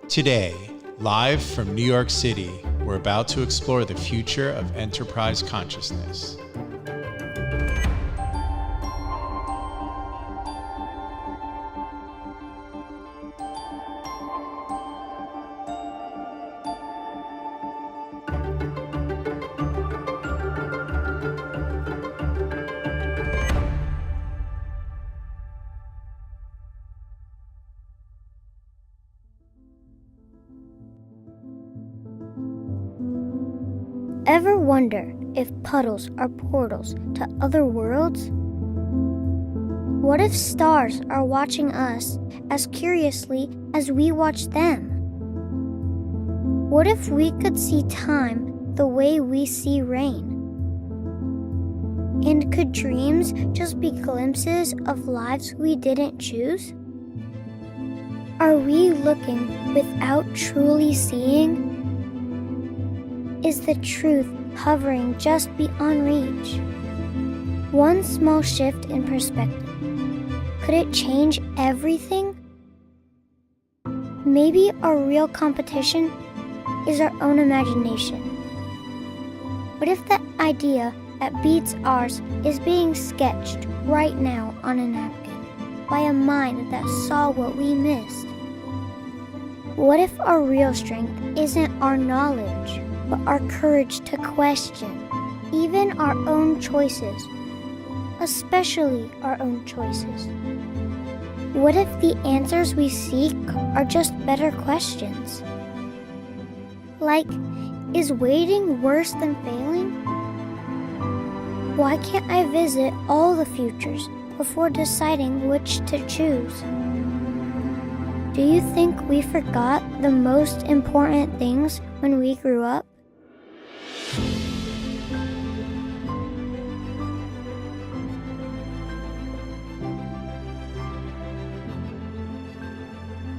Today, live from New York City, we're about to explore the future of enterprise consciousness. Ever wonder if puddles are portals to other worlds? What if stars are watching us as curiously as we watch them? What if we could see time the way we see rain? And could dreams just be glimpses of lives we didn't choose? Are we looking without truly seeing? Is the truth hovering just beyond reach? One small shift in perspective, could it change everything? Maybe our real competition is our own imagination. What if that idea that beats ours is being sketched right now on a napkin by a mind that saw what we missed? What if our real strength isn't our knowledge, but our courage to question even our own choices, especially our own choices? What if the answers we seek are just better questions? Like, is waiting worse than failing? Why can't I visit all the futures before deciding which to choose? Do you think we forgot the most important things when we grew up?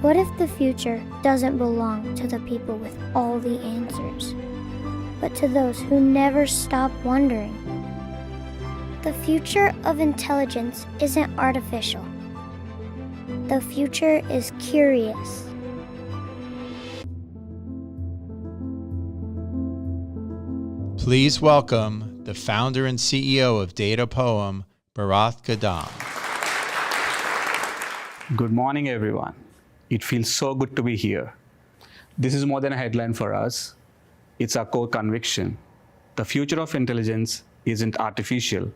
What if the future doesn't belong to the people with all the answers, but to those who never stop wondering? The future of intelligence isn't artificial. The future is curious. Please welcome the founder and CEO of Data Poem, Bharath Kadam. Good morning, everyone. It feels so good to be here. This is more than a headline for us. It's our core conviction. The future of intelligence isn't artificial.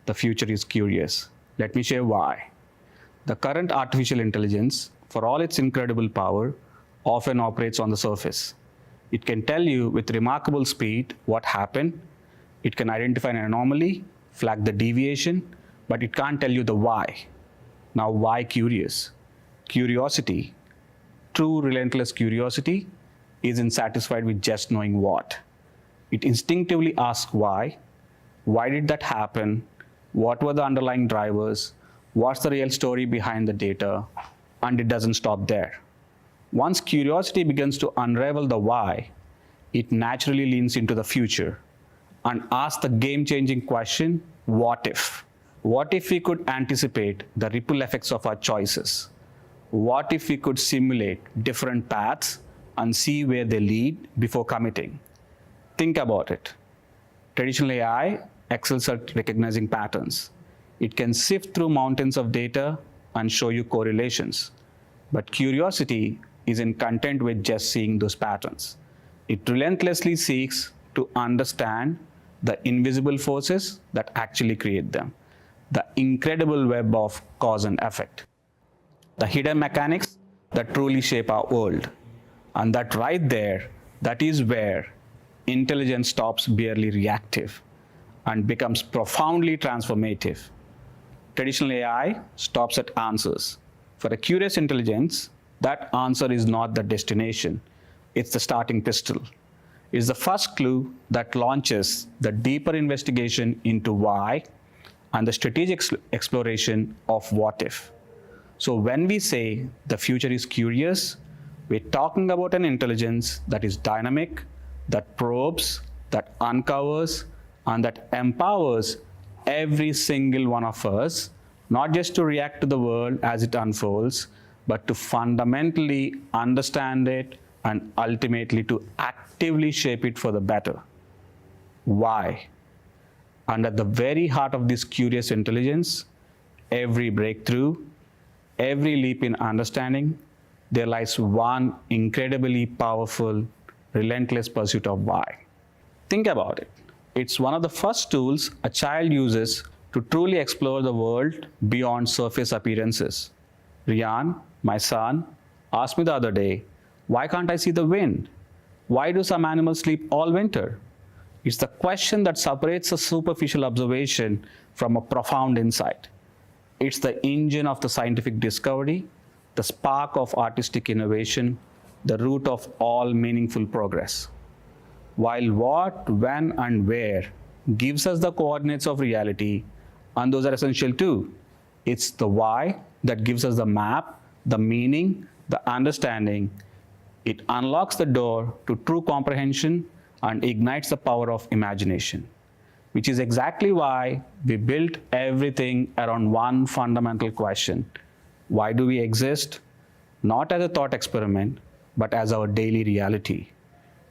The future is curious. Let me share why. The current artificial intelligence, for all its incredible power, often operates on the surface. It can tell you with remarkable speed what happened. It can identify an anomaly, flag the deviation, but it can't tell you the why. Now, why curious? Curiosity, true relentless curiosity, isn't satisfied with just knowing what. It instinctively asks why. Why did that happen? What were the underlying drivers? What's the real story behind the data? And it doesn't stop there. Once curiosity begins to unravel the why, it naturally leans into the future and asks the game-changing question, what if? What if we could anticipate the ripple effects of our choices? What if we could simulate different paths and see where they lead before committing? Think about it. Traditional AI excels at recognizing patterns. It can sift through mountains of data and show you correlations. But curiosity isn't content with just seeing those patterns. It relentlessly seeks to understand the invisible forces that actually create them, the incredible web of cause and effect, the hidden mechanics that truly shape our world. And that right there, that is where intelligence stops barely reactive and becomes profoundly transformative. Traditional AI stops at answers. For a curious intelligence, that answer is not the destination, it's the starting pistol. It's the first clue that launches the deeper investigation into why and the strategic exploration of what if. So when we say the future is curious, we're talking about an intelligence that is dynamic, that probes, that uncovers, and that empowers every single one of us, not just to react to the world as it unfolds, but to fundamentally understand it and ultimately to actively shape it for the better. Why? And at the very heart of this curious intelligence, every breakthrough, every leap in understanding, there lies one incredibly powerful, relentless pursuit of why. Think about it. It's one of the first tools a child uses to truly explore the world beyond surface appearances. Rian, my son, asked me the other day, why can't I see the wind? Why do some animals sleep all winter? It's the question that separates a superficial observation from a profound insight. It's the engine of the scientific discovery, the spark of artistic innovation, the root of all meaningful progress. While what, when, and where gives us the coordinates of reality, and those are essential too, it's the why that gives us the map, the meaning, the understanding. It unlocks the door to true comprehension and ignites the power of imagination, which is exactly why we built everything around one fundamental question. Why do we exist? Not as a thought experiment, but as our daily reality.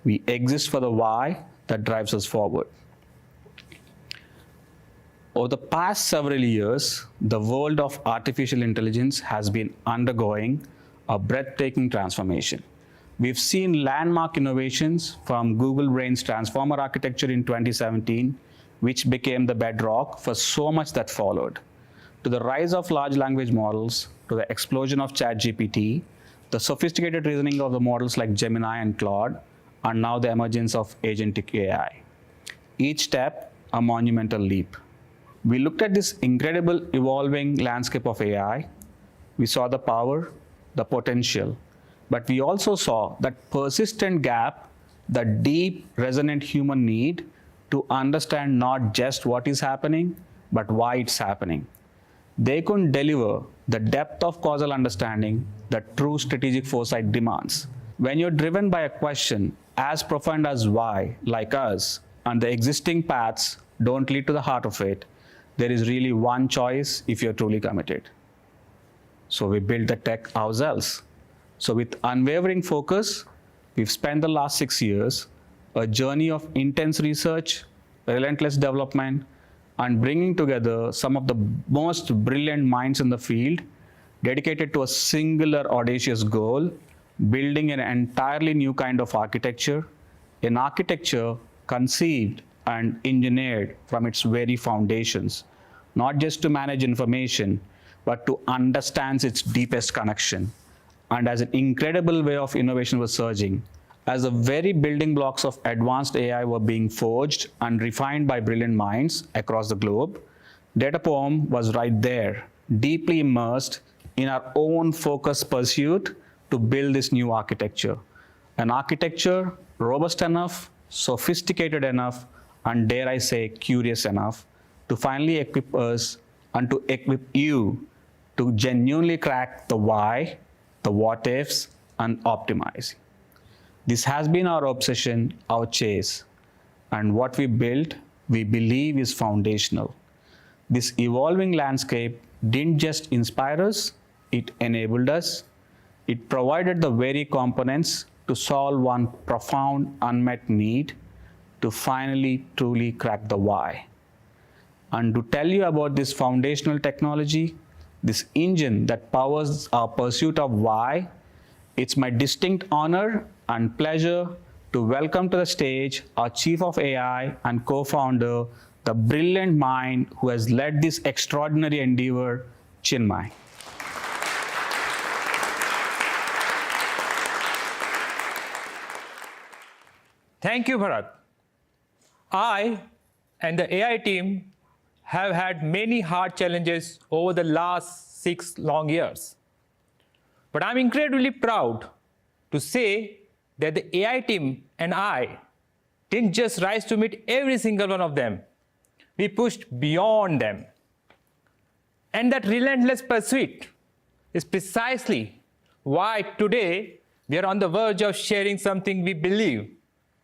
We exist for the why that drives us forward. Over the past several years, the world of artificial intelligence has been undergoing a breathtaking transformation. We've seen landmark innovations from Google Brain's transformer architecture in 2017, which became the bedrock for so much that followed, to the rise of large language models, to the explosion of ChatGPT, the sophisticated reasoning of the models like Gemini and Claude, and now the emergence of agentic AI. Each step, a monumental leap. We looked at this incredible evolving landscape of AI. We saw the power, the potential, but we also saw that persistent gap, the deep, resonant human need to understand not just what is happening, but why it's happening. They couldn't deliver the depth of causal understanding that true strategic foresight demands. When you're driven by a question as profound as why, like us, and the existing paths don't lead to the heart of it, there is really one choice if you're truly committed. So we built the tech ourselves. So with unwavering focus, we've spent the last 6 years a journey of intense research, relentless development, and bringing together some of the most brilliant minds in the field, dedicated to a singular audacious goal, building an entirely new kind of architecture, an architecture conceived and engineered from its very foundations, not just to manage information, but to understand its deepest connection. And as an incredible way of innovation was surging, as the very building blocks of advanced AI were being forged and refined by brilliant minds across the globe, Data Poem was right there, deeply immersed in our own focused pursuit to build this new architecture. An architecture robust enough, sophisticated enough, and dare I say, curious enough to finally equip us and to equip you to genuinely crack the why, the what ifs, and optimize. This has been our obsession, our chase, and what we built, we believe is foundational. This evolving landscape didn't just inspire us, it enabled us. It provided the very components to solve one profound unmet need, to finally truly crack the why. And to tell you about this foundational technology, this engine that powers our pursuit of why, it's my distinct honor and pleasure to welcome to the stage our Chief of AI and co-founder, the brilliant mind who has led this extraordinary endeavor, Chinmay. Thank you, Bharat. I and the AI team have had many hard challenges over the last 6 long years. But I'm incredibly proud to say that the AI team and I didn't just rise to meet every single one of them. We pushed beyond them. And that relentless pursuit is precisely why today we are on the verge of sharing something we believe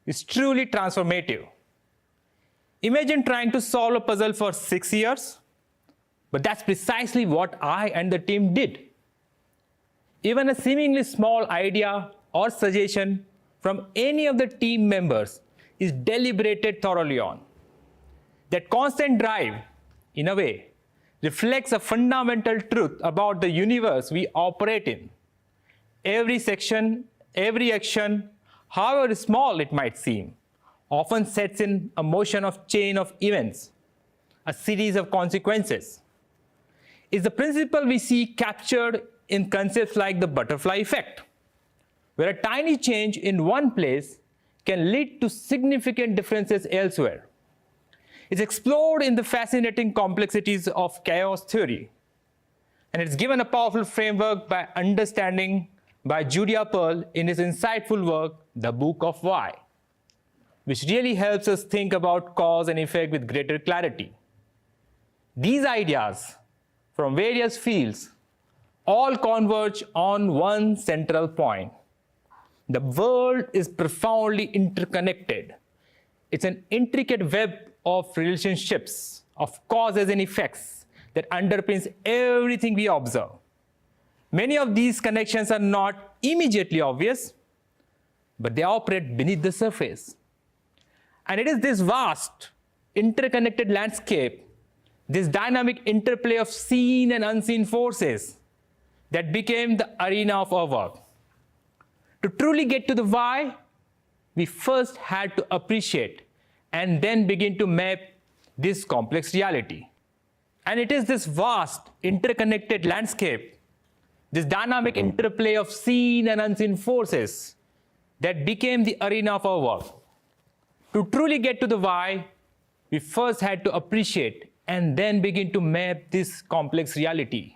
is truly transformative. Imagine trying to solve a puzzle for 6 years, but that's precisely what I and the team did. Even a seemingly small idea or suggestion from any of the team members is deliberated thoroughly on. That constant drive, in a way, reflects a fundamental truth about the universe we operate in. Every section, every action, however small it might seem, often sets in a motion of chain of events, a series of consequences. It's the principle we see captured in concepts like the butterfly effect, where a tiny change in one place can lead to significant differences elsewhere. It's explored in the fascinating complexities of chaos theory, and it's given a powerful framework by Julia Pearl in his insightful work, The Book of Why, which really helps us think about cause and effect with greater clarity. These ideas from various fields all converge on one central point. The world is profoundly interconnected. It's an intricate web of relationships, of causes and effects that underpins everything we observe. Many of these connections are not immediately obvious, but they operate beneath the surface. And it is this vast, interconnected landscape, this dynamic interplay of seen and unseen forces, that became the arena of our work. To truly get to the why, we first had to appreciate and then begin to map this complex reality. And it is this vast, interconnected landscape, this dynamic interplay of seen and unseen forces, that became the arena of our work. To truly get to the why, we first had to appreciate and then begin to map this complex reality.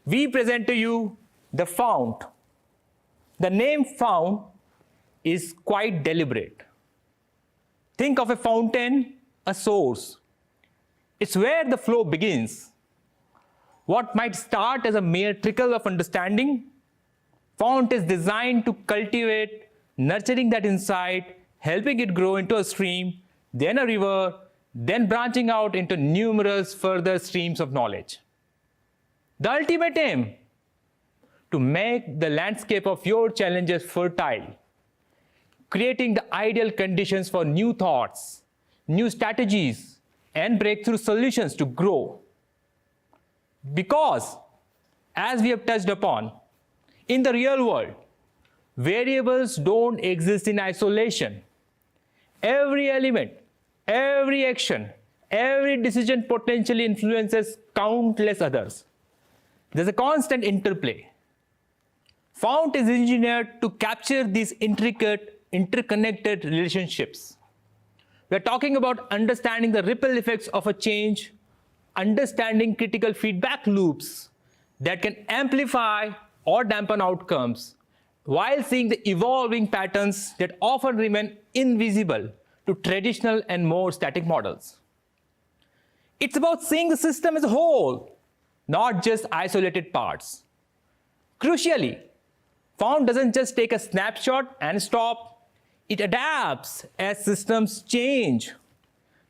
We present to you the Fount. The name Fount is quite deliberate. Think of a fountain, a source. It's where the flow begins. What might start as a mere trickle of understanding, Fount is designed to cultivate, nurturing that insight, helping it grow into a stream, then a river, then branching out into numerous further streams of knowledge. The ultimate aim, to make the landscape of your challenges fertile, creating the ideal conditions for new thoughts, new strategies, and breakthrough solutions to grow. Because, as we have touched upon, in the real world, variables don't exist in isolation. Every element, every action, every decision potentially influences countless others. There's a constant interplay. Fount is engineered to capture these intricate, interconnected relationships. We're talking about understanding the ripple effects of a change, understanding critical feedback loops that can amplify or dampen outcomes, while seeing the evolving patterns that often remain invisible to traditional and more static models. It's about seeing the system as a whole, not just isolated parts. Crucially, Fount doesn't just take a snapshot and stop. It adapts as systems change,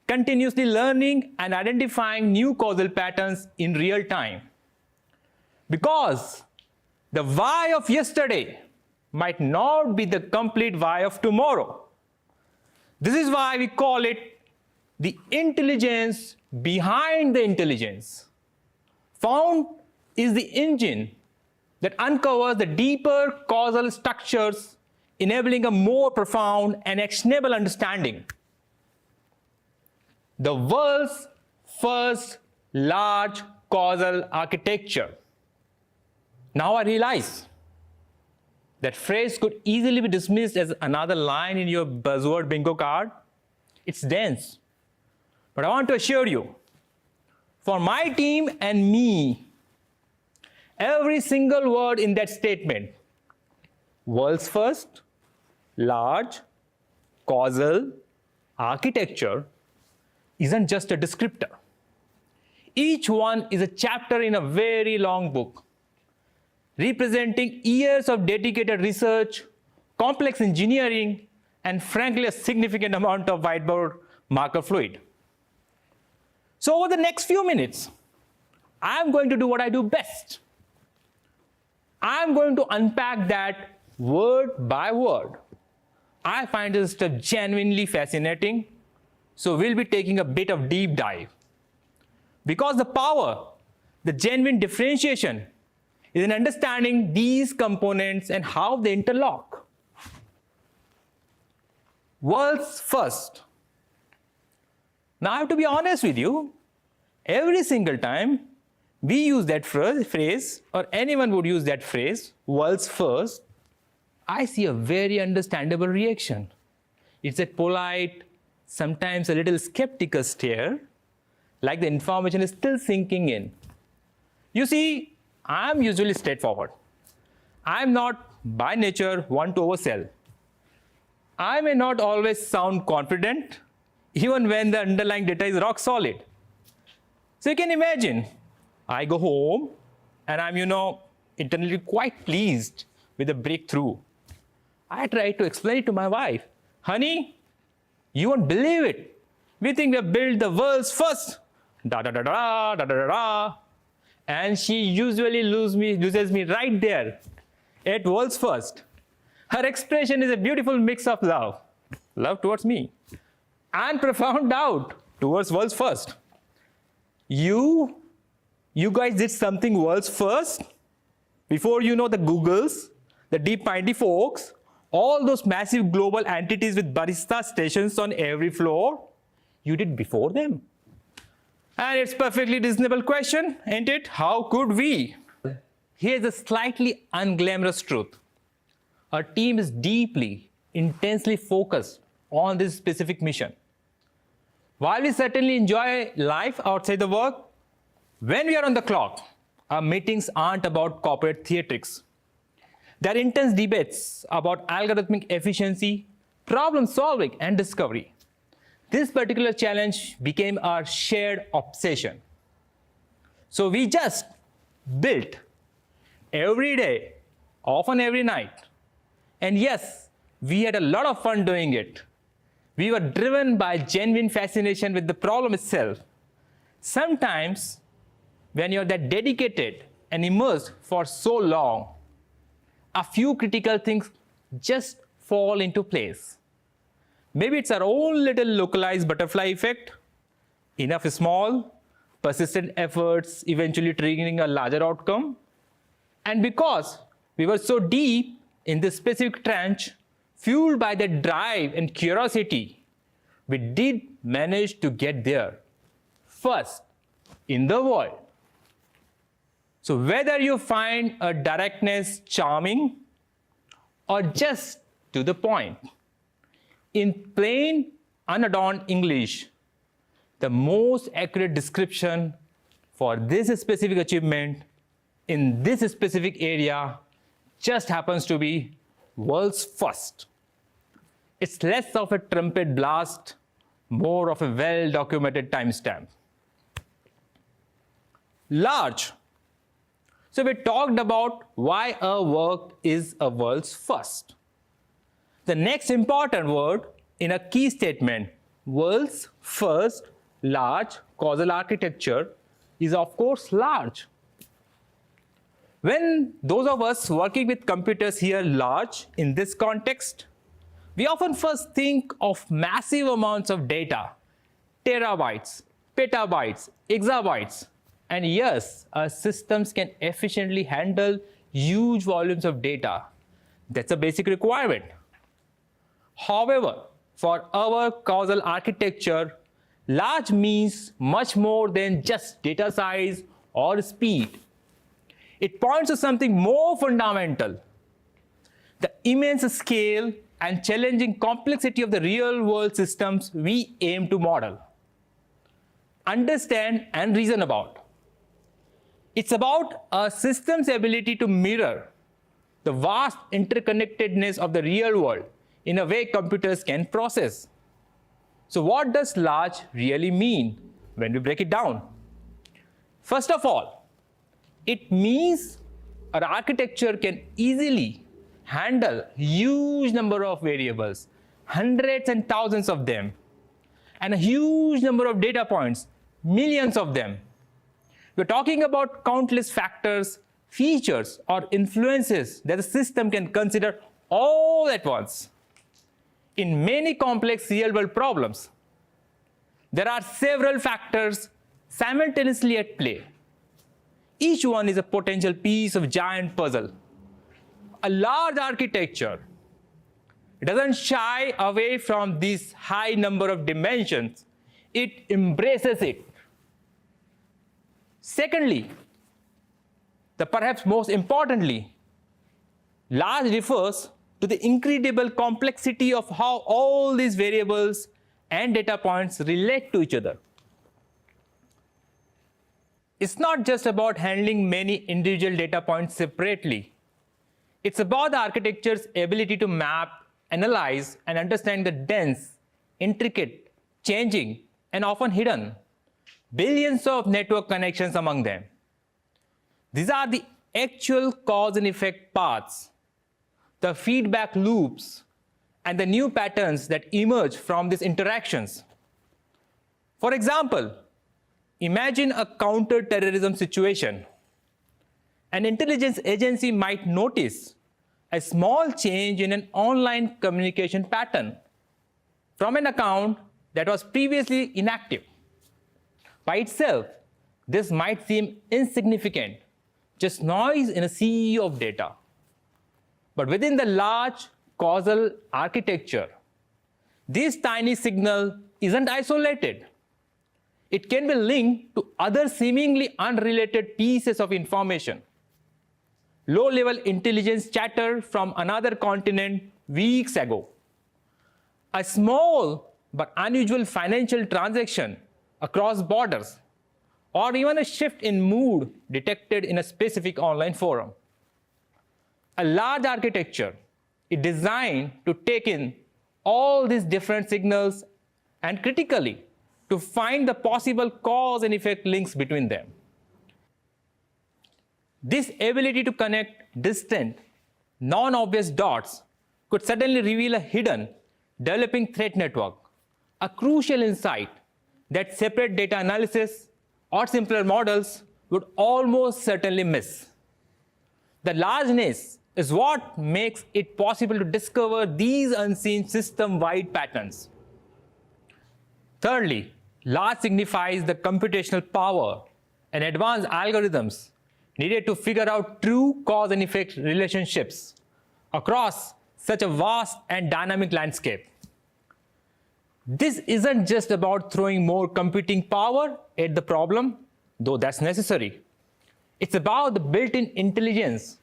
continuously learning and identifying new causal patterns in real time. Because the why of yesterday might not be the complete why of tomorrow. This is why we call it the intelligence behind the intelligence. Fount is the engine that uncovers the deeper causal structures, enabling a more profound and actionable understanding. The world's first large causal architecture. Now I realize that phrase could easily be dismissed as another line in your buzzword bingo card. It's dense. But I want to assure you, for my team and me, every single word in that statement, world's first, large, causal, architecture, isn't just a descriptor. Each one is a chapter in a very long book, representing years of dedicated research, complex engineering, and frankly, a significant amount of whiteboard marker fluid. So over the next few minutes, I'm going to do what I do best. I'm going to unpack that word by word. I find this stuff genuinely fascinating, so we'll be taking a bit of deep dive. Because the power, the genuine differentiation, is in understanding these components and how they interlock. World's first. Now I have to be honest with you, every single time we use that phrase, or anyone would use that phrase, world's first, I see a very understandable reaction. It's a polite, sometimes a little skeptical stare, like the information is still sinking in. You see, I'm usually straightforward. I'm not by nature one to oversell. I may not always sound confident, even when the underlying data is rock solid. So you can imagine, I go home and I'm, internally quite pleased with the breakthrough. I try to explain it to my wife. Honey, you won't believe it. We think we built the world's first. Da da da da da da da da. And she usually loses me right there at world's first. Her expression is a beautiful mix of love towards me, and profound doubt towards world's first. You guys did something world's first before the Googles, the DeepMindy folks, all those massive global entities with barista stations on every floor. You did before them. And it's a perfectly reasonable question, ain't it? How could we? Here's a slightly unglamorous truth. Our team is deeply, intensely focused on this specific mission. While we certainly enjoy life outside the work, when we are on the clock, our meetings aren't about corporate theatrics. They're intense debates about algorithmic efficiency, problem solving, and discovery. This particular challenge became our shared obsession. So we just built every day, often every night. And yes, we had a lot of fun doing it. We were driven by genuine fascination with the problem itself. Sometimes, when you're that dedicated and immersed for so long, a few critical things just fall into place. Maybe it's our own little localized butterfly effect. Enough small, persistent efforts eventually triggering a larger outcome. And because we were so deep in this specific tranche, fueled by that drive and curiosity, we did manage to get there, first in the world. So whether you find a directness charming or just to the point, in plain, unadorned English, the most accurate description for this specific achievement in this specific area just happens to be world's first. It's less of a trumpet blast, more of a well-documented timestamp. Large. So we talked about why our work is a world's first. The next important word in a key statement, world's first large causal architecture, is of course large. When those of us working with computers hear large in this context, we often first think of massive amounts of data, terabytes, petabytes, exabytes. And yes, our systems can efficiently handle huge volumes of data. That's a basic requirement. However, for our causal architecture, large means much more than just data size or speed. It points to something more fundamental: the immense scale and challenging complexity of the real-world systems we aim to model, understand, and reason about. It's about a system's ability to mirror the vast interconnectedness of the real world in a way computers can process. So what does large really mean when we break it down? First of all, it means our architecture can easily handle huge number of variables, hundreds and thousands of them, and a huge number of data points, millions of them. We're talking about countless factors, features, or influences that the system can consider all at once. In many complex real-world problems, there are several factors simultaneously at play. Each one is a potential piece of giant puzzle. A large architecture doesn't shy away from this high number of dimensions. It embraces it. Secondly, perhaps most importantly, large refers to the incredible complexity of how all these variables and data points relate to each other. It's not just about handling many individual data points separately. It's about the architecture's ability to map, analyze, and understand the dense, intricate, changing, and often hidden billions of network connections among them. These are the actual cause and effect paths, the feedback loops, and the new patterns that emerge from these interactions. For example, imagine a counter-terrorism situation. An intelligence agency might notice a small change in an online communication pattern from an account that was previously inactive. By itself, this might seem insignificant, just noise in a sea of data. But within the large causal architecture, this tiny signal isn't isolated. It can be linked to other seemingly unrelated pieces of information. Low-level intelligence chatter from another continent weeks ago. A small but unusual financial transaction across borders, or even a shift in mood detected in a specific online forum. A large architecture is designed to take in all these different signals and critically to find the possible cause and effect links between them. This ability to connect distant, non-obvious dots could suddenly reveal a hidden, developing threat network, a crucial insight that separate data analysis or simpler models would almost certainly miss. The largeness is what makes it possible to discover these unseen system-wide patterns. Thirdly, large signifies the computational power and advanced algorithms needed to figure out true cause and effect relationships across such a vast and dynamic landscape. This isn't just about throwing more computing power at the problem, though that's necessary. It's about the built-in intelligence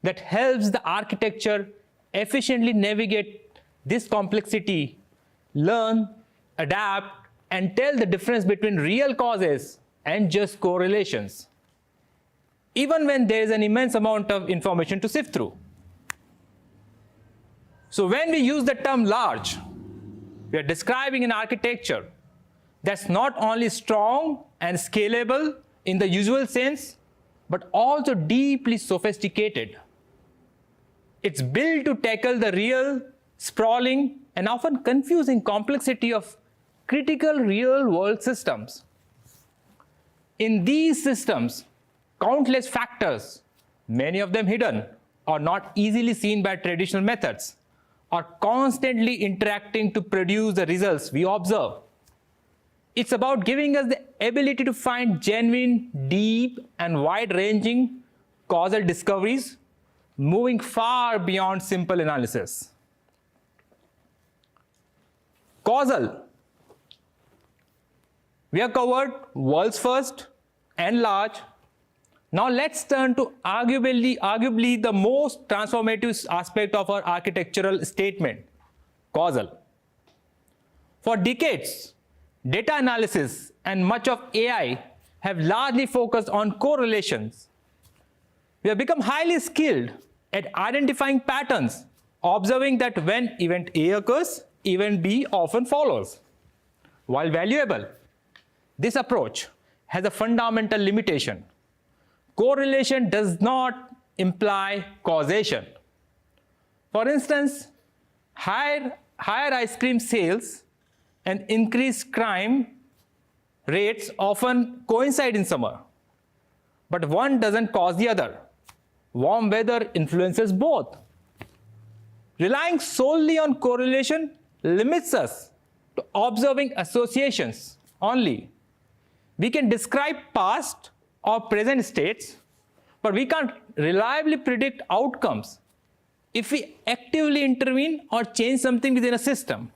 that helps the architecture efficiently navigate this complexity, learn, adapt, and tell the difference between real causes and just correlations, even when there is an immense amount of information to sift through. So when we use the term large, we are describing an architecture that's not only strong and scalable in the usual sense, but also deeply sophisticated. It's built to tackle the real, sprawling, and often confusing complexity of critical real-world systems. In these systems, countless factors, many of them hidden or not easily seen by traditional methods, are constantly interacting to produce the results we observe. It's about giving us the ability to find genuine, deep, and wide-ranging causal discoveries, moving far beyond simple analysis. Causal. We have covered world's first and large. Now let's turn to arguably the most transformative aspect of our architectural statement, causal. For decades, data analysis and much of AI have largely focused on correlations. We have become highly skilled at identifying patterns, observing that when event A occurs, event B often follows. While valuable, this approach has a fundamental limitation. Correlation does not imply causation. For instance, higher ice cream sales and increased crime rates often coincide in summer, but one doesn't cause the other. warm weather influences both. Relying solely on correlation limits us to observing associations only. We can describe past or present states, but we can't reliably predict outcomes if we actively intervene or change something within a system,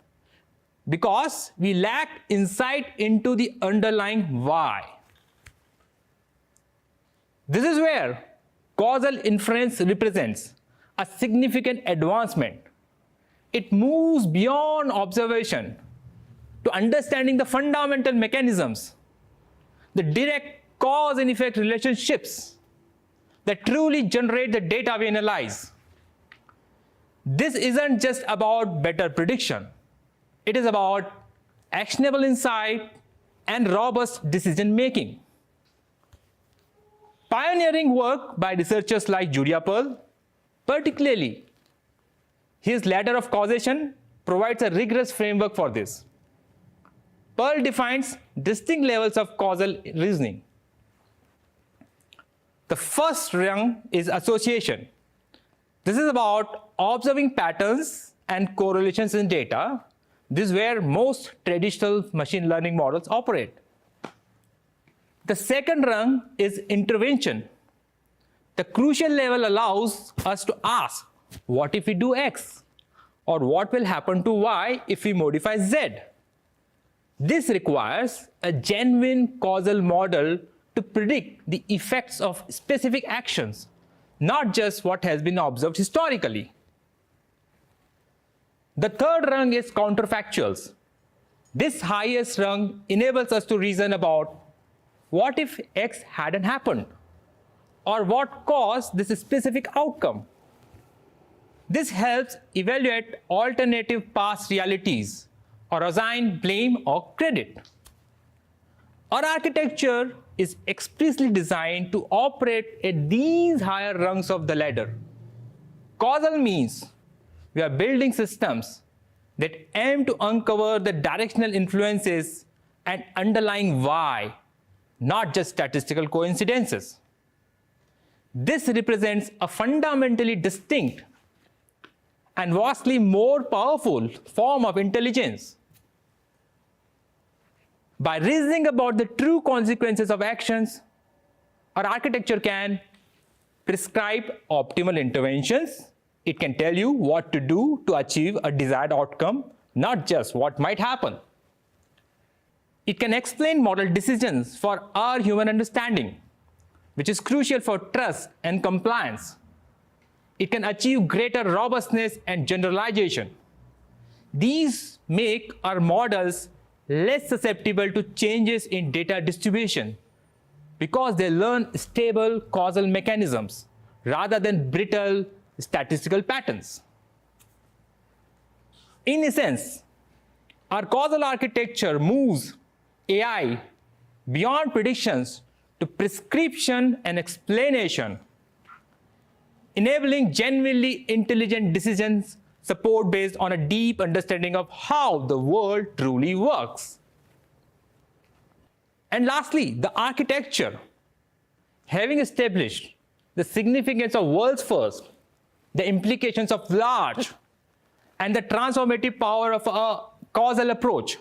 because we lack insight into the underlying why. This is where causal inference represents a significant advancement. It moves beyond observation to understanding the fundamental mechanisms, the direct cause and effect relationships that truly generate the data we analyze. This isn't just about better prediction. It is about actionable insight and robust decision making. Pioneering work by researchers like Julia Pearl, particularly his ladder of causation, provides a rigorous framework for this. Pearl defines distinct levels of causal reasoning. The first rung is association. This is about observing patterns and correlations in data. This is where most traditional machine learning models operate. The second rung is intervention. The crucial level allows us to ask, what if we do X? Or what will happen to Y if we modify Z? This requires a genuine causal model to predict the effects of specific actions, not just what has been observed historically. The third rung is counterfactuals. This highest rung enables us to reason about what if X hadn't happened, or what caused this specific outcome. This helps evaluate alternative past realities or assign blame or credit. Our architecture is explicitly designed to operate at these higher rungs of the ladder. Causal means we are building systems that aim to uncover the directional influences and underlying why, not just statistical coincidences. This represents a fundamentally distinct and vastly more powerful form of intelligence. By reasoning about the true consequences of actions, our architecture can prescribe optimal interventions. It can tell you what to do to achieve a desired outcome, not just what might happen. It can explain model decisions for our human understanding, which is crucial for trust and compliance. It can achieve greater robustness and generalization. These make our models less susceptible to changes in data distribution because they learn stable causal mechanisms rather than brittle statistical patterns. In essence, our causal architecture moves AI beyond predictions to prescription and explanation, enabling genuinely intelligent decisions support based on a deep understanding of how the world truly works. And lastly, the architecture. Having established the significance of world's first, the implications of large, and the transformative power of a causal approach,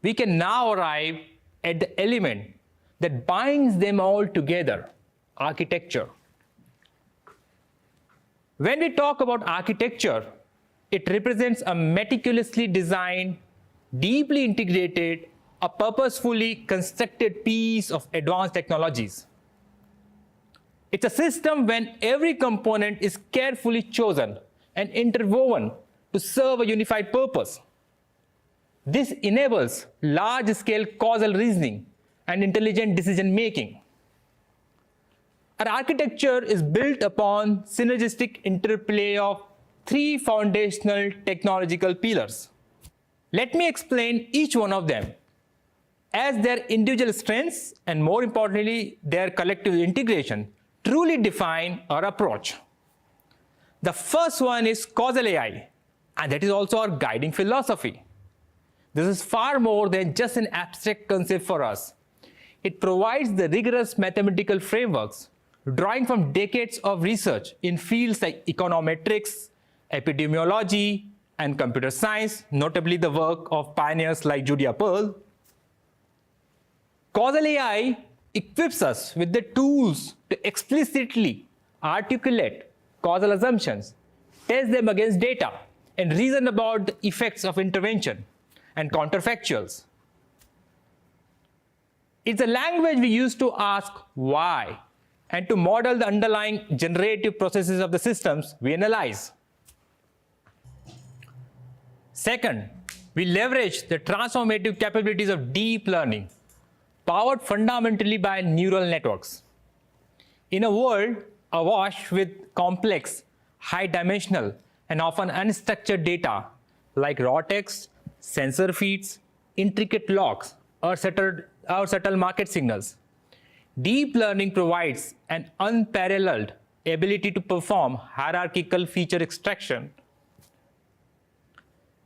we can now arrive at the element that binds them all together, architecture. When we talk about architecture, it represents a meticulously designed, deeply integrated, a purposefully constructed piece of advanced technologies. It's a system when every component is carefully chosen and interwoven to serve a unified purpose. This enables large-scale causal reasoning and intelligent decision-making. Our architecture is built upon synergistic interplay of three foundational technological pillars. Let me explain each one of them, as their individual strengths and, more importantly, their collective integration truly define our approach. The first one is causal AI, and that is also our guiding philosophy. This is far more than just an abstract concept for us. It provides the rigorous mathematical frameworks drawing from decades of research in fields like econometrics, epidemiology, and computer science, notably the work of pioneers like Julia Pearl. Causal AI equips us with the tools to explicitly articulate causal assumptions, test them against data, and reason about the effects of intervention and counterfactuals. It's a language we use to ask why and to model the underlying generative processes of the systems we analyze. Second, we leverage the transformative capabilities of deep learning, powered fundamentally by neural networks. In a world awash with complex, high-dimensional, and often unstructured data like raw text, sensor feeds, intricate logs, or subtle market signals, deep learning provides an unparalleled ability to perform hierarchical feature extraction.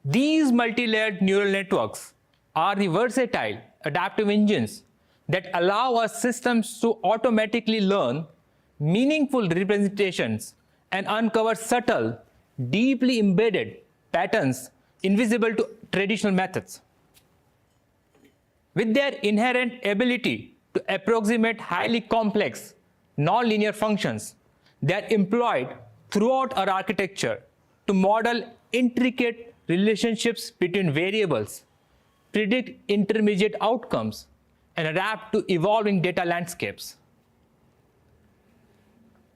These multi-layered neural networks are the versatile adaptive engines that allow our systems to automatically learn meaningful representations and uncover subtle, deeply embedded patterns invisible to traditional methods. With their inherent ability to approximate highly complex, nonlinear functions, they are employed throughout our architecture to model intricate relationships between variables, predict intermediate outcomes, and adapt to evolving data landscapes.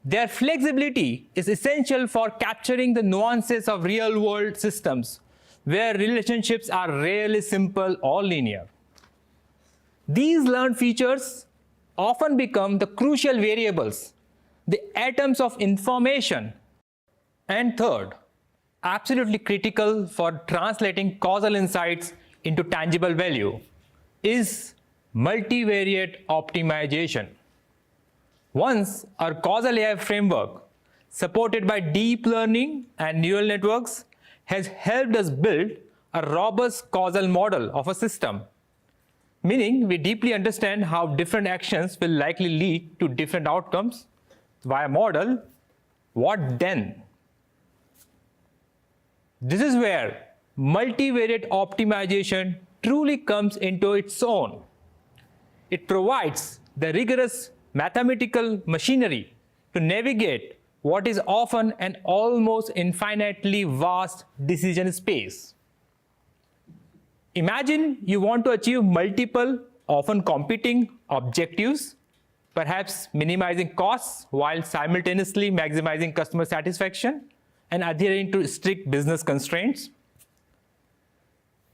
Their flexibility is essential for capturing the nuances of real-world systems where relationships are rarely simple or linear. These learned features often become the crucial variables, the atoms of information. And third, absolutely critical for translating causal insights into tangible value, is multivariate optimization. Once our causal AI framework, supported by deep learning and neural networks, has helped us build a robust causal model of a system, meaning we deeply understand how different actions will likely lead to different outcomes via model, what then? This is where multivariate optimization truly comes into its own. It provides the rigorous mathematical machinery to navigate what is often an almost infinitely vast decision space. Imagine you want to achieve multiple, often competing objectives, perhaps minimizing costs while simultaneously maximizing customer satisfaction and adhering to strict business constraints.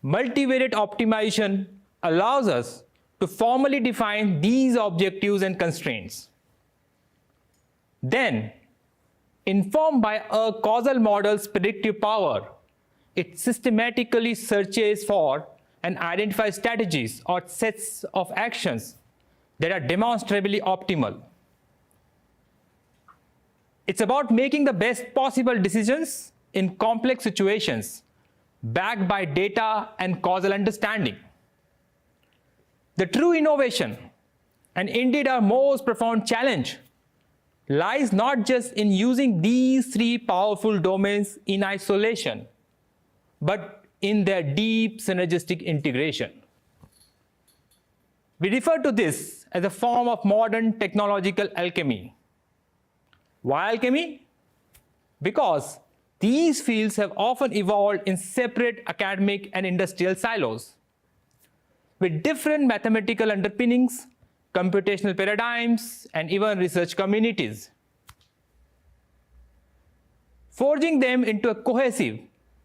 Multivariate optimization allows us to formally define these objectives and constraints. Then, informed by a causal model's predictive power, it systematically searches for and identifies strategies or sets of actions that are demonstrably optimal. It's about making the best possible decisions in complex situations, backed by data and causal understanding. The true innovation, and indeed our most profound challenge, lies not just in using these three powerful domains in isolation, but in their deep synergistic integration. We refer to this as a form of modern technological alchemy. Why alchemy? Because these fields have often evolved in separate academic and industrial silos, with different mathematical underpinnings, computational paradigms, and even research communities. Forging them into a cohesive,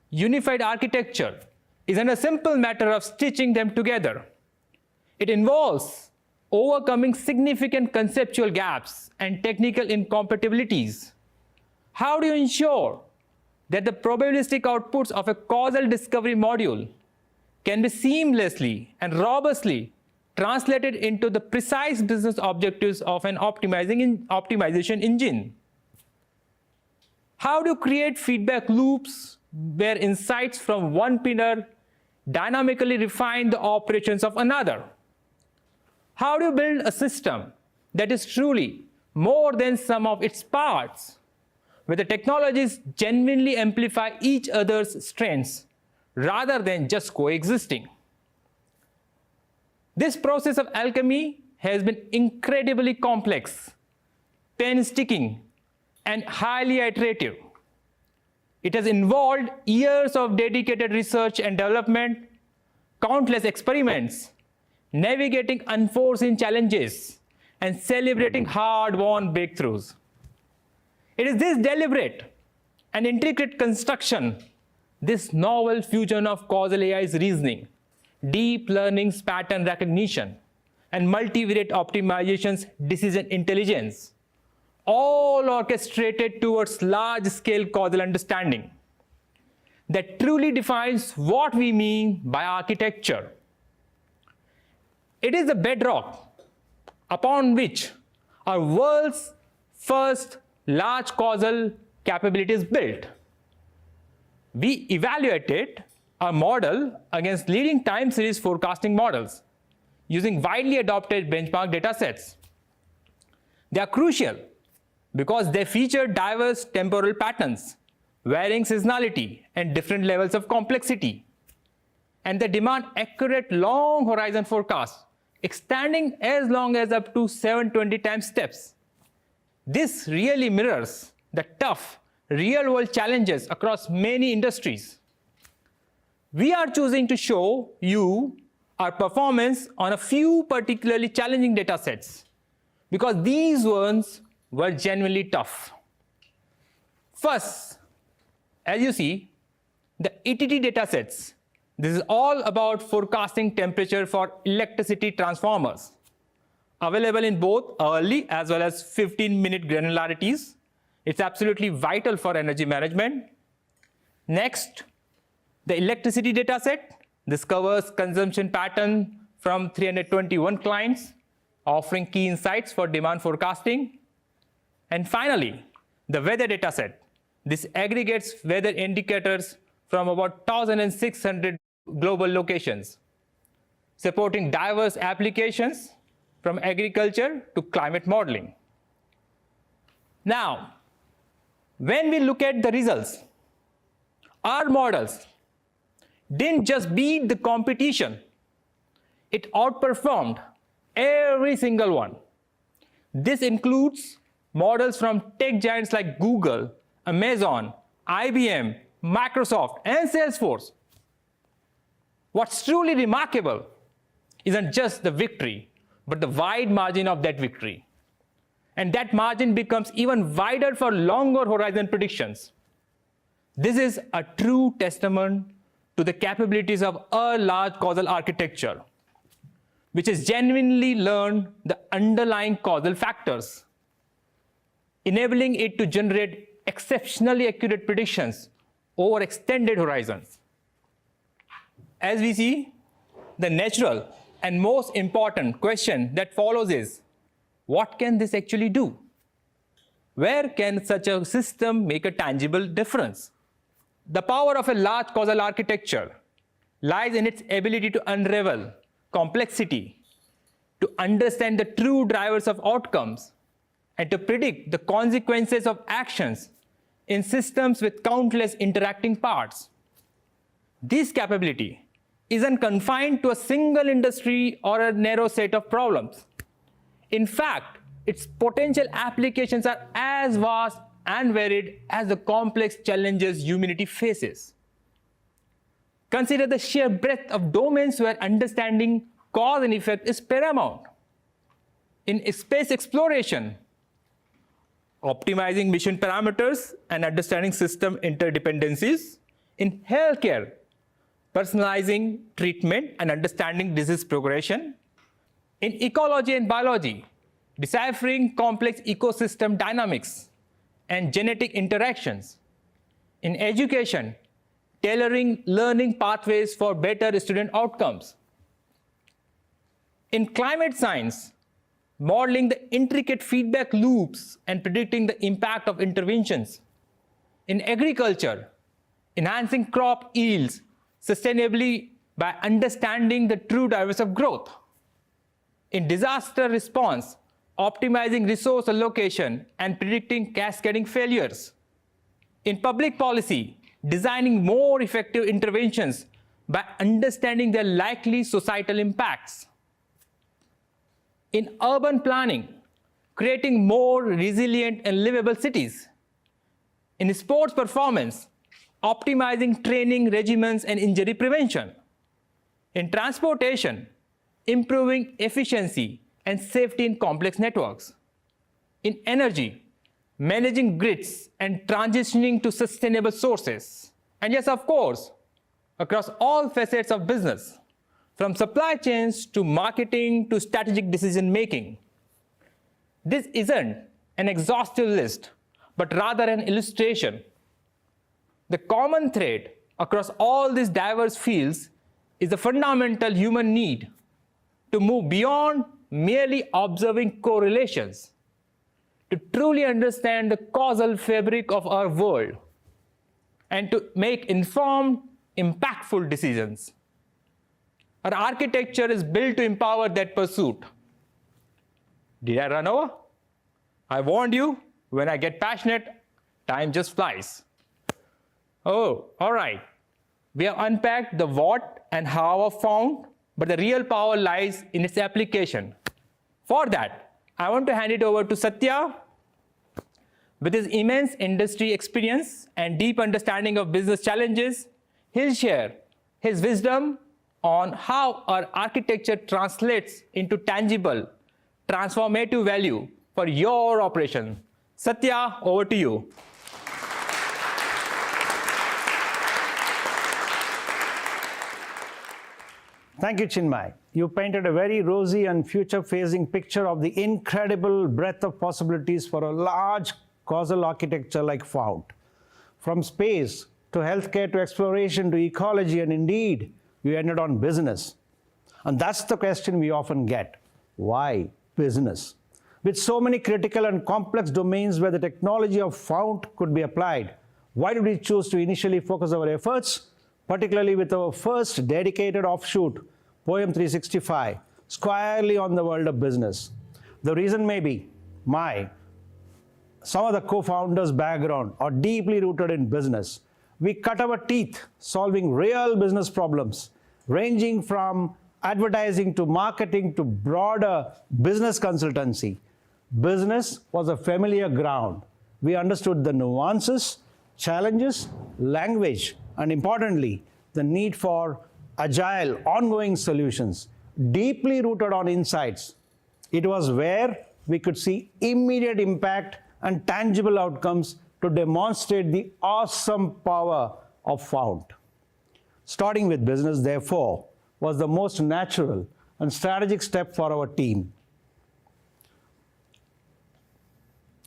unified architecture isn't a simple matter of stitching them together. It involves overcoming significant conceptual gaps and technical incompatibilities. How do you ensure that the probabilistic outputs of a causal discovery module can be seamlessly and robustly translated into the precise business objectives of an optimization engine? How do you create feedback loops where insights from one pillar dynamically refine the operations of another? How do you build a system that is truly more than sum of its parts, where the technologies genuinely amplify each other's strengths rather than just coexisting. This process of alchemy has been incredibly complex, painstaking, and highly iterative. It has involved years of dedicated research and development, countless experiments, navigating unforeseen challenges, and celebrating hard-won breakthroughs. It is this deliberate and intricate construction, this novel fusion of causal AI's reasoning, deep learning's pattern recognition, and multivariate optimization's decision intelligence, all orchestrated towards large-scale causal understanding, that truly defines what we mean by architecture. It is the bedrock upon which our world's first large causal capability is built. We evaluated our model against leading time series forecasting models using widely adopted benchmark datasets. They are crucial because they feature diverse temporal patterns, varying seasonality, and different levels of complexity. And they demand accurate long horizon forecasts, extending as long as up to 720 time steps. This really mirrors the tough, real-world challenges across many industries. We are choosing to show you our performance on a few particularly challenging datasets because these ones were genuinely tough. First, as you see, the ETT datasets. This is all about forecasting temperature for electricity transformers, available in both early as well as 15-minute granularities. It's absolutely vital for energy management. Next, the electricity dataset. This covers consumption pattern from 321 clients, offering key insights for demand forecasting. And finally, the weather dataset. This aggregates weather indicators from about 1,600 global locations, supporting diverse applications from agriculture to climate modeling. Now, when we look at the results, our models didn't just beat the competition, it outperformed every single one. This includes models from tech giants like Google, Amazon, IBM, Microsoft, and Salesforce. What's truly remarkable isn't just the victory, but the wide margin of that victory. And that margin becomes even wider for longer horizon predictions. This is a true testament to the capabilities of a large causal architecture, which has genuinely learned the underlying causal factors, enabling it to generate exceptionally accurate predictions over extended horizons. As we see, the natural and most important question that follows is, what can this actually do? Where can such a system make a tangible difference? The power of a large causal architecture lies in its ability to unravel complexity, to understand the true drivers of outcomes, and to predict the consequences of actions in systems with countless interacting parts. This capability isn't confined to a single industry or a narrow set of problems. In fact, its potential applications are as vast and varied as the complex challenges humanity faces. Consider the sheer breadth of domains where understanding cause and effect is paramount. In space exploration, optimizing mission parameters and understanding system interdependencies. In healthcare, personalizing treatment and understanding disease progression. In ecology and biology, deciphering complex ecosystem dynamics and genetic interactions. In education, tailoring learning pathways for better student outcomes. In climate science, modeling the intricate feedback loops and predicting the impact of interventions. In agriculture, enhancing crop yields sustainably by understanding the true drivers of growth. In disaster response, optimizing resource allocation, and predicting cascading failures. In public policy, designing more effective interventions by understanding their likely societal impacts. In urban planning, creating more resilient and livable cities. In sports performance, optimizing training regimens and injury prevention. In transportation, improving efficiency and safety in complex networks. In energy, managing grids and transitioning to sustainable sources. And yes, of course, across all facets of business, from supply chains to marketing to strategic decision making. This isn't an exhaustive list, but rather an illustration. The common thread across all these diverse fields is the fundamental human need to move beyond merely observing correlations, to truly understand the causal fabric of our world, and to make informed, impactful decisions. Our architecture is built to empower that pursuit. Did I run over? I warned you, when I get passionate, time just flies. Oh, all right. We have unpacked the what and how of Fount, but the real power lies in its application. For that, I want to hand it over to Satya. With his immense industry experience and deep understanding of business challenges, he'll share his wisdom on how our architecture translates into tangible, transformative value for your operation. Satya, over to you. Thank you, Chinmay. You painted a very rosy and future-facing picture of the incredible breadth of possibilities for a large causal architecture like Fount. From space to healthcare to exploration to ecology, and indeed, you ended on business. And that's the question we often get. Why business? With so many critical and complex domains where the technology of Fount could be applied, why did we choose to initially focus our efforts, particularly with our first dedicated offshoot, POEM365, squarely on the world of business? The reason may be some of the co-founders' background are deeply rooted in business. We cut our teeth solving real business problems, ranging from advertising to marketing to broader business consultancy. Business was a familiar ground. We understood the nuances, challenges, language, and importantly, the need for agile, ongoing solutions, deeply rooted on insights. It was where we could see immediate impact and tangible outcomes to demonstrate the awesome power of Fount. Starting with business, therefore, was the most natural and strategic step for our team.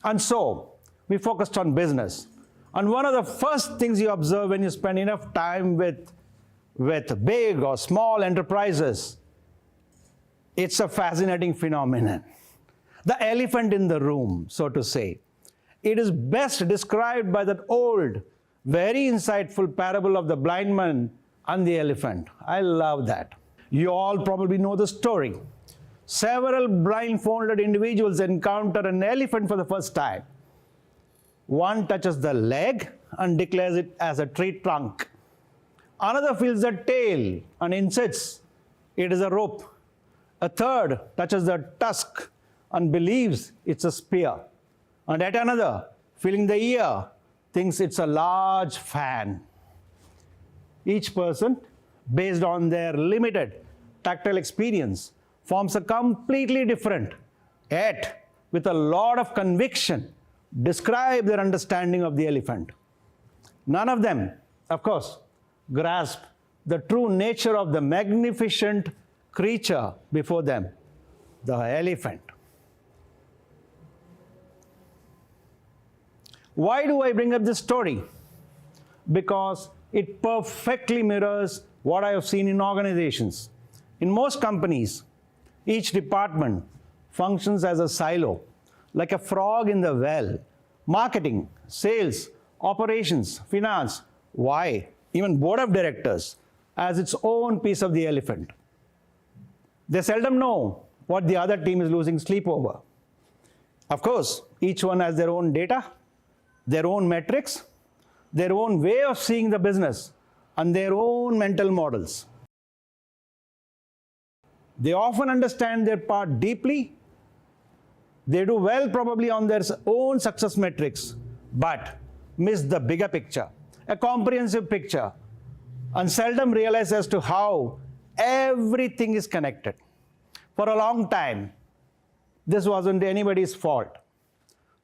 And so, we focused on business. And one of the first things you observe when you spend enough time with big or small enterprises, it's a fascinating phenomenon. The elephant in the room, so to say. It is best described by that old, very insightful parable of the blind man and the elephant. I love that. You all probably know the story. Several blindfolded individuals encounter an elephant for the first time. One touches the leg and declares it as a tree trunk. Another feels the tail and insists it is a rope. A third touches the tusk and believes it's a spear. And yet another, feeling the ear, thinks it's a large fan. Each person, based on their limited tactile experience, forms a completely different, yet with a lot of conviction, describe their understanding of the elephant. None of them, of course, grasp the true nature of the magnificent creature before them, the elephant. Why do I bring up this story? Because it perfectly mirrors what I have seen in organizations. In most companies, each department functions as a silo, like a frog in the well. Marketing, sales, operations, finance, why? Even board of directors as its own piece of the elephant. They seldom know what the other team is losing sleep over. Of course, each one has their own data, their own metrics, their own way of seeing the business, and their own mental models. They often understand their part deeply. They do well probably on their own success metrics, but miss the bigger picture, a comprehensive picture, and seldom realize as to how everything is connected. For a long time, this wasn't anybody's fault.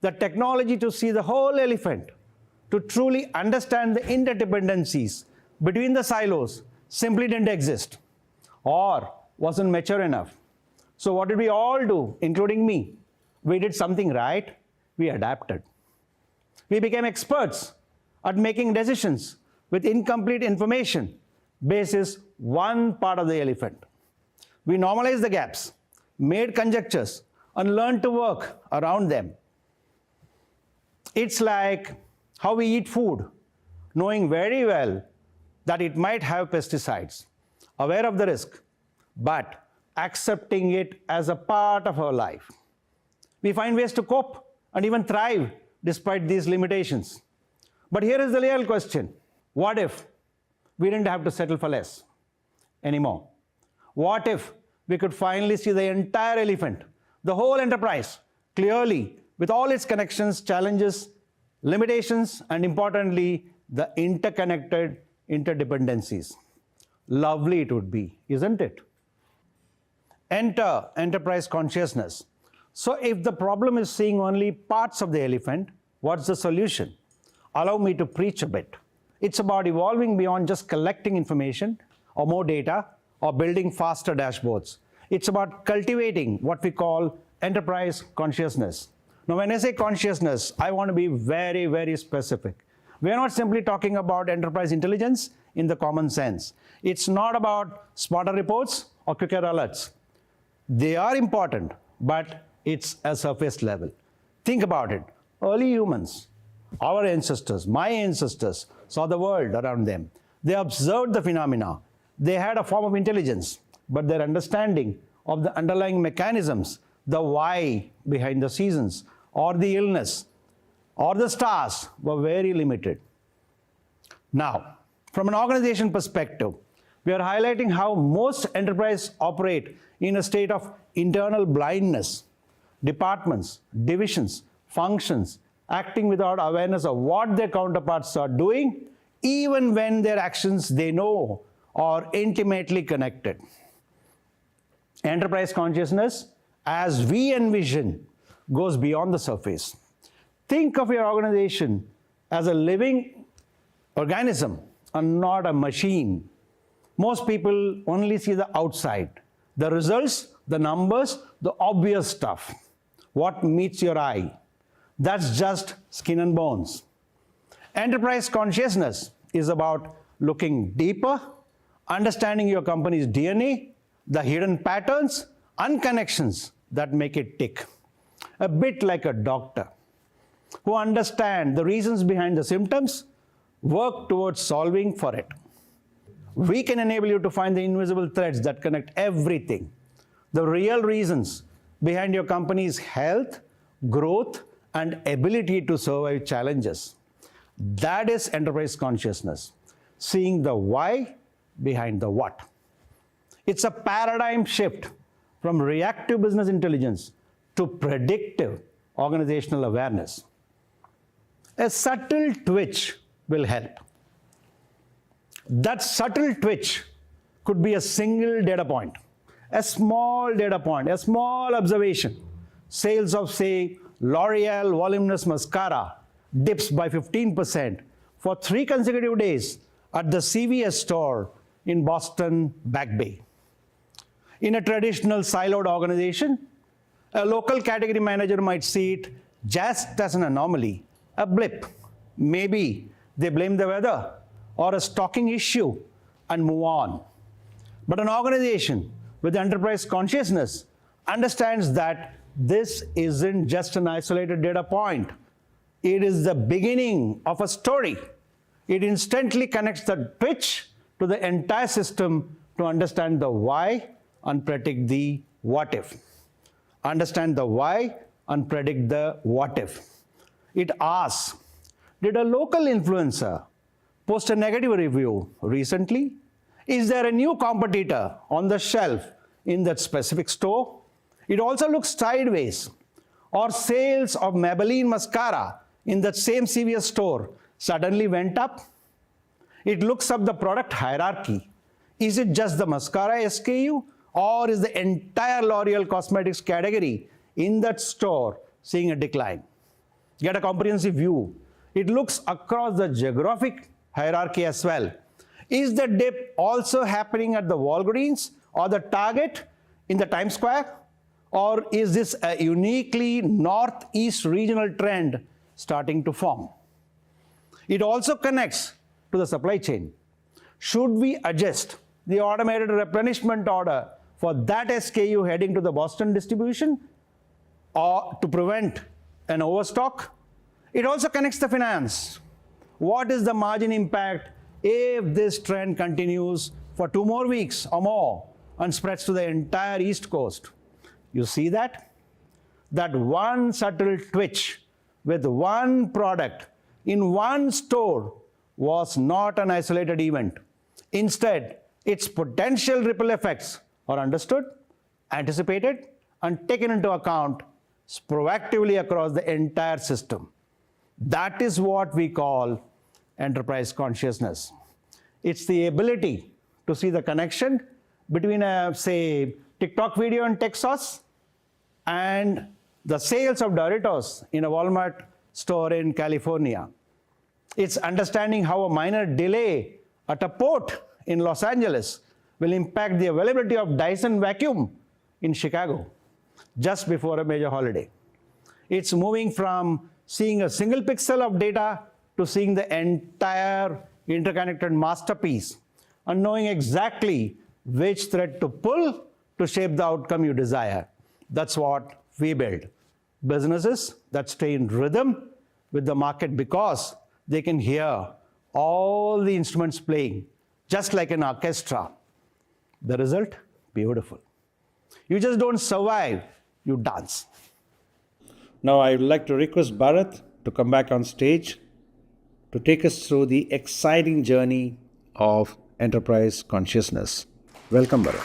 The technology to see the whole elephant, to truly understand the interdependencies between the silos, simply didn't exist or wasn't mature enough. So what did we all do, including me? We did something right. We adapted. We became experts at making decisions with incomplete information basis one part of the elephant. We normalized the gaps, made conjectures, and learned to work around them. It's like how we eat food, knowing very well that it might have pesticides, aware of the risk, but accepting it as a part of our life. We find ways to cope and even thrive despite these limitations. But here is the real question. What if we didn't have to settle for less anymore? What if we could finally see the entire elephant, the whole enterprise, clearly with all its connections, challenges, limitations, and importantly, the interconnected interdependencies? Lovely it would be, isn't it? Enter enterprise consciousness. So if the problem is seeing only parts of the elephant, what's the solution? Allow me to preach a bit. It's about evolving beyond just collecting information or more data or building faster dashboards. It's about cultivating what we call enterprise consciousness. Now, when I say consciousness, I want to be very, very specific. We're not simply talking about enterprise intelligence in the common sense. It's not about smarter reports or quicker alerts. They are important, but it's a surface level. Think about it. Early humans, our ancestors, my ancestors, saw the world around them. They observed the phenomena. They had a form of intelligence, but their understanding of the underlying mechanisms, the why behind the seasons, or the illness, or the stars, were very limited. Now, from an organization perspective, we are highlighting how most enterprises operate in a state of internal blindness. Departments, divisions, functions, acting without awareness of what their counterparts are doing, even when their actions they know are intimately connected. Enterprise consciousness, as we envision, goes beyond the surface. Think of your organization as a living organism and not a machine. Most people only see the outside, the results, the numbers, the obvious stuff. What meets your eye? That's just skin and bones. Enterprise consciousness is about looking deeper, understanding your company's DNA, the hidden patterns and connections that make it tick. A bit like a doctor who understands the reasons behind the symptoms, work towards solving for it. We can enable you to find the invisible threads that connect everything, the real reasons behind your company's health, growth, and ability to survive challenges. That is enterprise consciousness, seeing the why behind the what. It's a paradigm shift from reactive business intelligence to predictive organizational awareness. A subtle twitch will help. That subtle twitch could be a single data point, a small data point, a small observation. Sales of, say, L'Oreal voluminous mascara dips by 15% for 3 consecutive days at the CVS store in Boston Back Bay. In a traditional siloed organization, a local category manager might see it just as an anomaly, a blip. Maybe they blame the weather or a stocking issue and move on. But an organization with enterprise consciousness understands that this isn't just an isolated data point. It is the beginning of a story. It instantly connects the twitch to the entire system to understand the why and predict the what if. Understand the why and predict the what if. It asks, did a local influencer post a negative review recently? Is there a new competitor on the shelf in that specific store? It also looks sideways. Or sales of Maybelline mascara in that same CVS store suddenly went up. It looks up the product hierarchy. Is it just the mascara SKU, or is the entire L'Oreal cosmetics category in that store seeing a decline? Get a comprehensive view. It looks across the geographic hierarchy as well. Is the dip also happening at the Walgreens or the Target in the Times Square? Or is this a uniquely northeast regional trend starting to form? It also connects to the supply chain. Should we adjust the automated replenishment order for that SKU heading to the Boston distribution or to prevent an overstock? It also connects the finance. What is the margin impact if this trend continues for 2 more weeks or more and spreads to the entire East Coast? You see that? That one subtle twitch with one product in one store was not an isolated event. Instead, its potential ripple effects are understood, anticipated, and taken into account proactively across the entire system. That is what we call enterprise consciousness. It's the ability to see the connection between a, say, TikTok video in Texas and the sales of Doritos in a Walmart store in California. It's understanding how a minor delay at a port in Los Angeles will impact the availability of Dyson vacuum in Chicago just before a major holiday. It's moving from seeing a single pixel of data to seeing the entire interconnected masterpiece and knowing exactly which thread to pull to shape the outcome you desire. That's what we build. Businesses that stay in rhythm with the market because they can hear all the instruments playing, just like an orchestra. The result? Beautiful. You just don't survive, you dance. Now I would like to request Bharat to come back on stage to take us through the exciting journey of enterprise consciousness. Welcome, Bharat.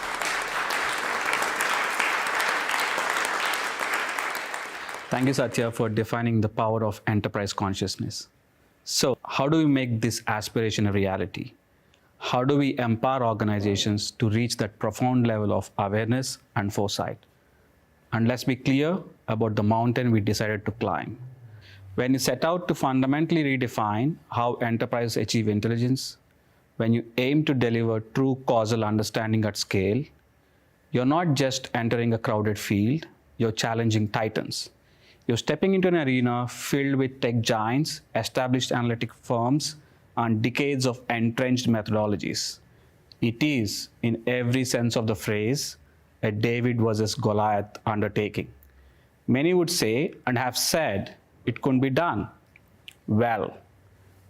Thank you, Satya, for defining the power of enterprise consciousness. So, how do we make this aspiration a reality? How do we empower organizations to reach that profound level of awareness and foresight? And let's be clear about the mountain we decided to climb. When you set out to fundamentally redefine how enterprises achieve intelligence, when you aim to deliver true causal understanding at scale, you're not just entering a crowded field, you're challenging titans. You're stepping into an arena filled with tech giants, established analytic firms, and decades of entrenched methodologies. It is, in every sense of the phrase, a David versus Goliath undertaking. Many would say and have said it couldn't be done. Well,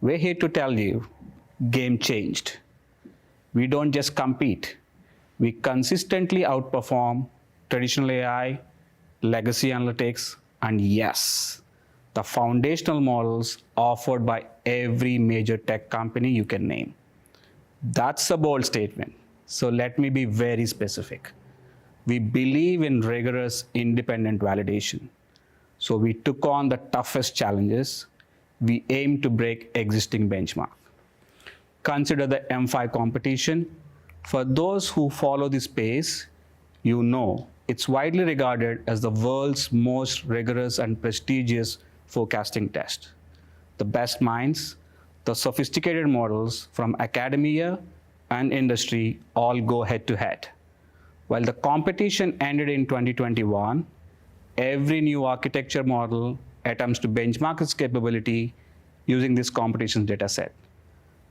we're here to tell you, game changed. We don't just compete. We consistently outperform traditional AI, legacy analytics, and yes, the foundational models offered by every major tech company you can name. That's a bold statement. So let me be very specific. We believe in rigorous independent validation. So we took on the toughest challenges. We aim to break existing benchmark. Consider the M5 competition. For those who follow this space, you know it's widely regarded as the world's most rigorous and prestigious forecasting test. The best minds, the sophisticated models from academia and industry all go head to head. While the competition ended in 2021, every new architecture model attempts to benchmark its capability using this competition data set.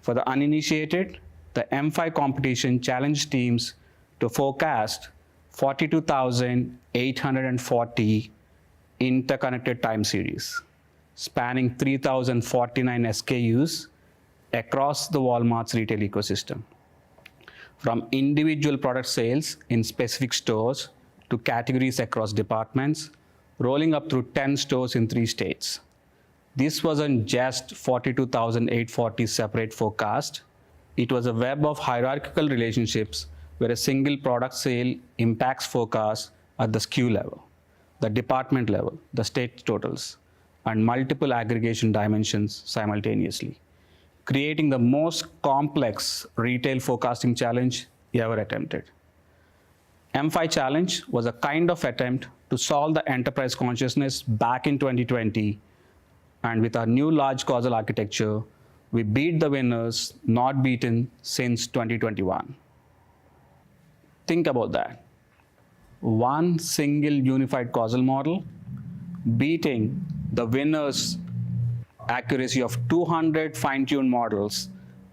For the uninitiated, the M5 competition challenged teams to forecast 42,840 interconnected time series, spanning 3,049 SKUs across the Walmart's retail ecosystem. From individual product sales in specific stores to categories across departments, rolling up through 10 stores in 3 states. This wasn't just 42,840 separate forecasts. It was a web of hierarchical relationships where a single product sale impacts forecasts at the SKU level, the department level, the state totals, and multiple aggregation dimensions simultaneously, creating the most complex retail forecasting challenge ever attempted. M5 Challenge was a kind of attempt to solve the enterprise consciousness back in 2020, and with our new large causal architecture, we beat the winners not beaten since 2021. Think about that. One single unified causal model beating the winners' accuracy of 200 fine-tuned models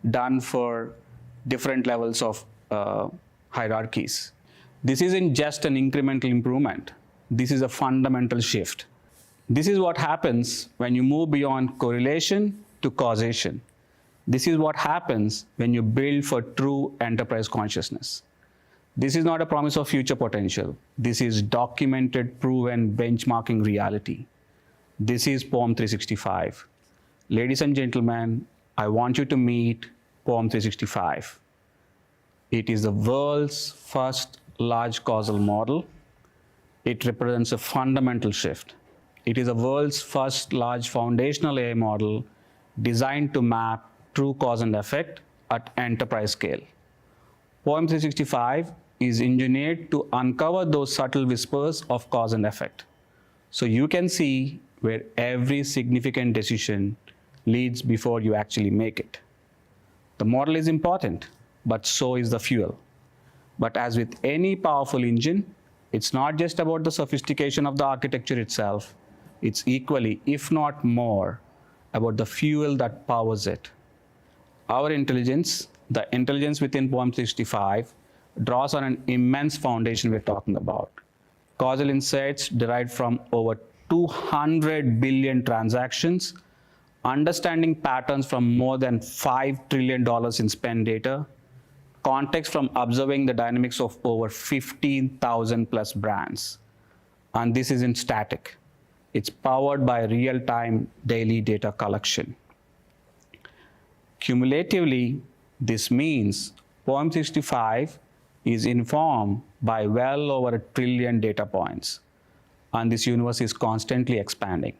done for different levels of hierarchies. This isn't just an incremental improvement. This is a fundamental shift. This is what happens when you move beyond correlation to causation. This is what happens when you build for true enterprise consciousness. This is not a promise of future potential. This is documented, proven, benchmarking reality. This is POEM365. Ladies and gentlemen, I want you to meet POEM365. It is the world's first large causal model. It represents a fundamental shift. It is the world's first large foundational AI model designed to map true cause and effect at enterprise scale. POEM365 is engineered to uncover those subtle whispers of cause and effect, so you can see where every significant decision leads before you actually make it. The model is important, but so is the fuel. But as with any powerful engine, it's not just about the sophistication of the architecture itself. It's equally, if not more, about the fuel that powers it. Our intelligence, the intelligence within POEM365, draws on an immense foundation we're talking about. Causal insights derived from over 200 billion transactions, understanding patterns from more than $5 trillion in spend data, context from observing the dynamics of over 15,000 plus brands. And this isn't static. It's powered by real-time daily data collection. Cumulatively, this means POEM365 is informed by well over 1 trillion data points, and this universe is constantly expanding.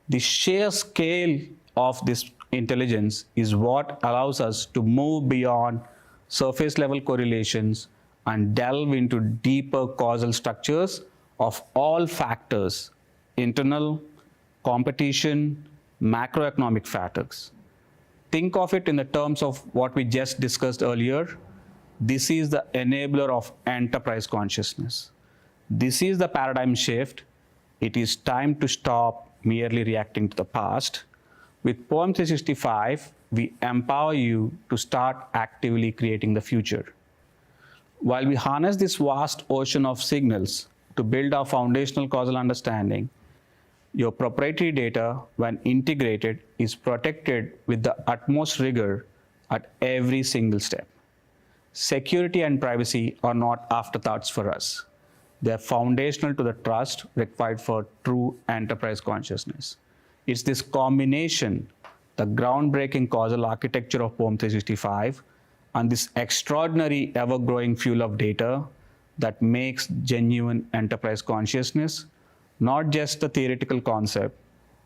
The sheer scale of this intelligence is what allows us to move beyond surface-level correlations and delve into deeper causal structures of all factors: internal, competition, macroeconomic factors. Think of it in the terms of what we just discussed earlier. This is the enabler of enterprise consciousness. This is the paradigm shift. It is time to stop merely reacting to the past. With POEM365, we empower you to start actively creating the future. While we harness this vast ocean of signals to build our foundational causal understanding, your proprietary data, when integrated, is protected with the utmost rigor at every single step. Security and privacy are not afterthoughts for us. They are foundational to the trust required for true enterprise consciousness. It's this combination, the groundbreaking causal architecture of POEM365, and this extraordinary ever-growing fuel of data that makes genuine enterprise consciousness not just a theoretical concept,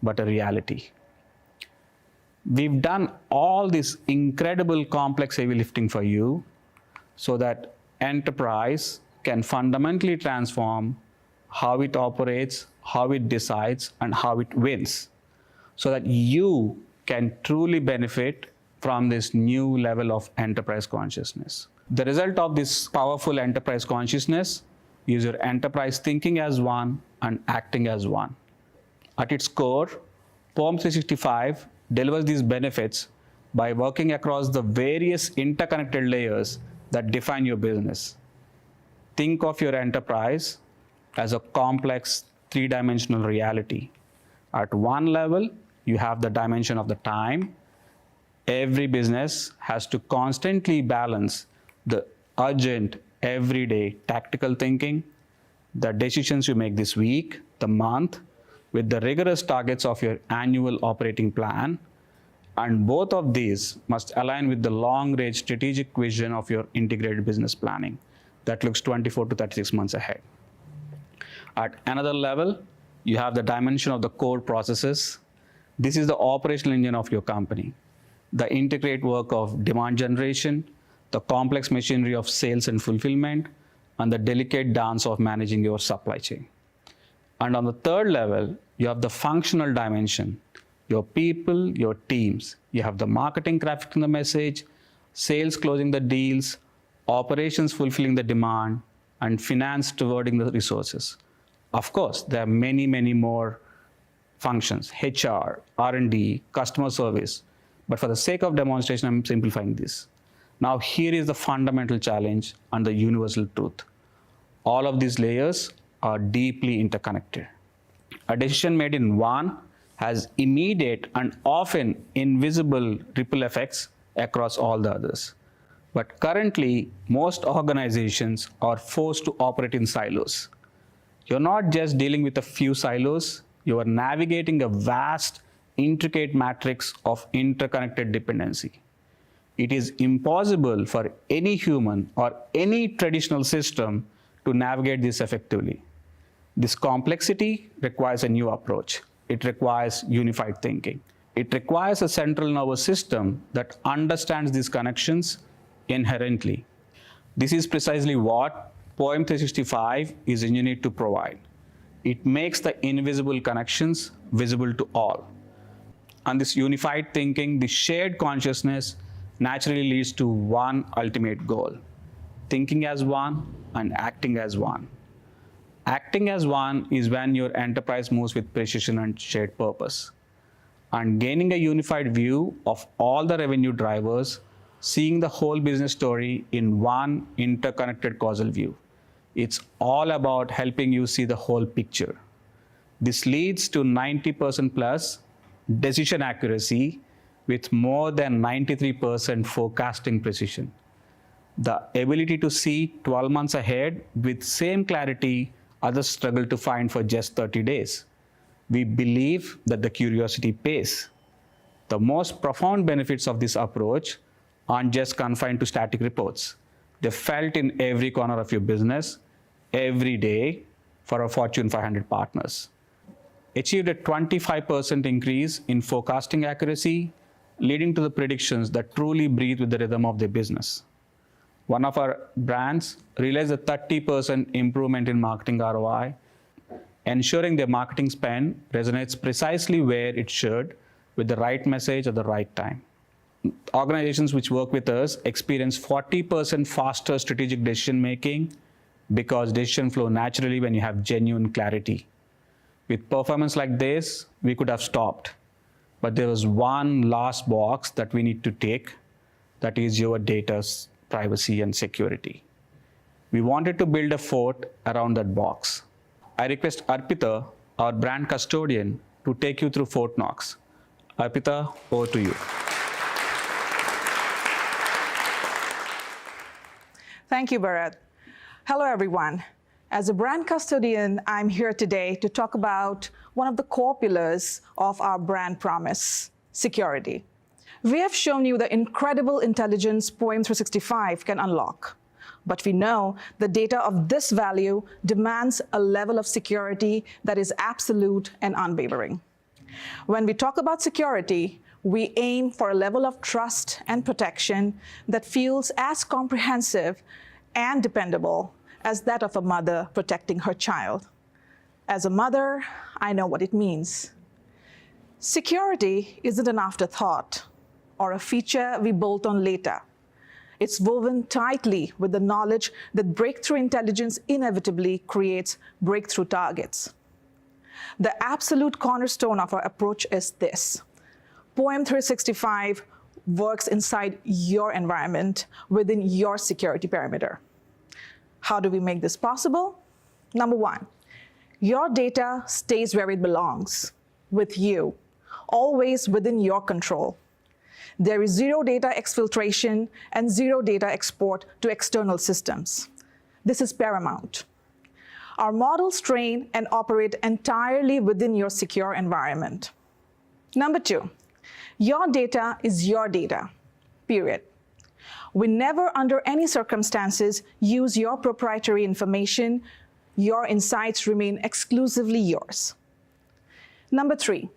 but a reality. We've done all this incredible complex heavy lifting for you so that enterprise can fundamentally transform how it operates, how it decides, and how it wins, so that you can truly benefit from this new level of enterprise consciousness. The result of this powerful enterprise consciousness is your enterprise thinking as one and acting as one. At its core, POEM365 delivers these benefits by working across the various interconnected layers that define your business. Think of your enterprise as a complex three-dimensional reality. At one level, you have the dimension of the time. Every business has to constantly balance the urgent, everyday, tactical thinking the decisions you make this week, the month, with the rigorous targets of your annual operating plan. And both of these must align with the long-range strategic vision of your integrated business planning that looks 24 to 36 months ahead. At another level, you have the dimension of the core processes. This is the operational engine of your company. The intricate work of demand generation, the complex machinery of sales and fulfillment, and the delicate dance of managing your supply chain. And on the third level, you have the functional dimension, your people, your teams. You have the marketing crafting the message, sales closing the deals, operations fulfilling the demand, and finance stewarding the resources. Of course, there are many, many more functions, HR, R&D, customer service. But for the sake of demonstration, I'm simplifying this. Now, here is the fundamental challenge and the universal truth. All of these layers are deeply interconnected. A decision made in one has immediate and often invisible ripple effects across all the others. But currently, most organizations are forced to operate in silos. You're not just dealing with a few silos, you are navigating a vast, intricate matrix of interconnected dependency. It is impossible for any human or any traditional system to navigate this effectively. This complexity requires a new approach. It requires unified thinking. It requires a central nervous system that understands these connections inherently. This is precisely what POEM365 is engineered to provide. It makes the invisible connections visible to all. And this unified thinking, this shared consciousness, naturally leads to one ultimate goal: thinking as one and acting as one. Acting as one is when your enterprise moves with precision and shared purpose. And gaining a unified view of all the revenue drivers, seeing the whole business story in one interconnected causal view. It's all about helping you see the whole picture. This leads to 90% plus decision accuracy with more than 93% forecasting precision. The ability to see 12 months ahead with same clarity others struggle to find for just 30 days. We believe that the curiosity pays. The most profound benefits of this approach aren't just confined to static reports. They're felt in every corner of your business, every day, for our Fortune 500 partners. Achieved a 25% increase in forecasting accuracy, leading to the predictions that truly breathe with the rhythm of their business. One of our brands realized a 30% improvement in marketing ROI, ensuring their marketing spend resonates precisely where it should, with the right message at the right time. Organizations which work with us experience 40% faster strategic decision making because decisions flow naturally when you have genuine clarity. With performance like this, we could have stopped. But there was one last box that we need to tick, that is your data's privacy and security. We wanted to build a fort around that box. I request Arpita, our brand custodian, to take you through Fort Knox. Arpita, over to you. Thank you, Bharat. Hello, everyone. As a brand custodian, I'm here today to talk about one of the core pillars of our brand promise, security. We have shown you the incredible intelligence POEM365 can unlock. But we know the data of this value demands a level of security that is absolute and unwavering. When we talk about security, we aim for a level of trust and protection that feels as comprehensive and dependable as that of a mother protecting her child. As a mother, I know what it means. Security isn't an afterthought or a feature we bolt on later. It's woven tightly with the knowledge that breakthrough intelligence inevitably creates breakthrough targets. The absolute cornerstone of our approach is this: POEM365 works inside your environment within your security perimeter. How do we make this possible? Number one, your data stays where it belongs, with you, always within your control. There is zero data exfiltration and zero data export to external systems. This is paramount. Our models train and operate entirely within your secure environment. Number 2, your data is your data, period. We never, under any circumstances, use your proprietary information. Your insights remain exclusively yours. Number 3,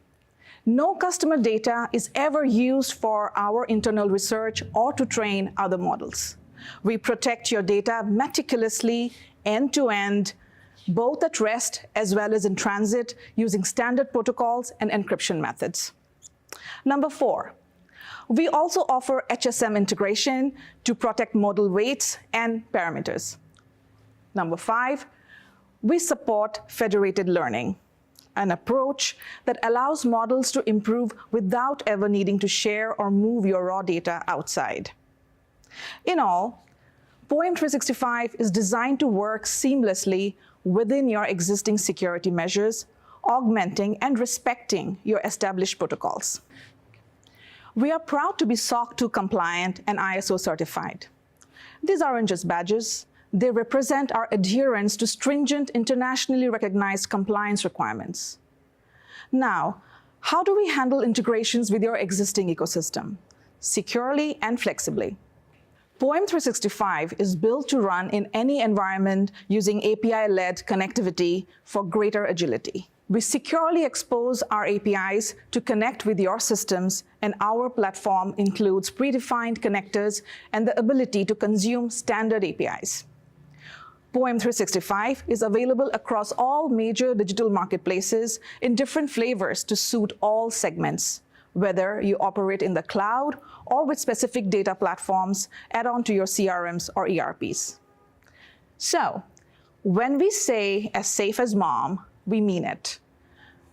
no customer data is ever used for our internal research or to train other models. We protect your data meticulously, end-to-end, both at rest as well as in transit, using standard protocols and encryption methods. Number 4, we also offer HSM integration to protect model weights and parameters. Number 5, we support federated learning, an approach that allows models to improve without ever needing to share or move your raw data outside. In all, POEM365 is designed to work seamlessly within your existing security measures, augmenting and respecting your established protocols. We are proud to be SOC 2 compliant and ISO certified. These aren't just badges. They represent our adherence to stringent, internationally recognized compliance requirements. Now, how do we handle integrations with your existing ecosystem? Securely and flexibly. POEM365 is built to run in any environment using API-led connectivity for greater agility. We securely expose our APIs to connect with your systems, and our platform includes predefined connectors and the ability to consume standard APIs. POEM365 is available across all major digital marketplaces in different flavors to suit all segments, whether you operate in the cloud or with specific data platforms add-on to your CRMs or ERPs. So, when we say as safe as mom, we mean it.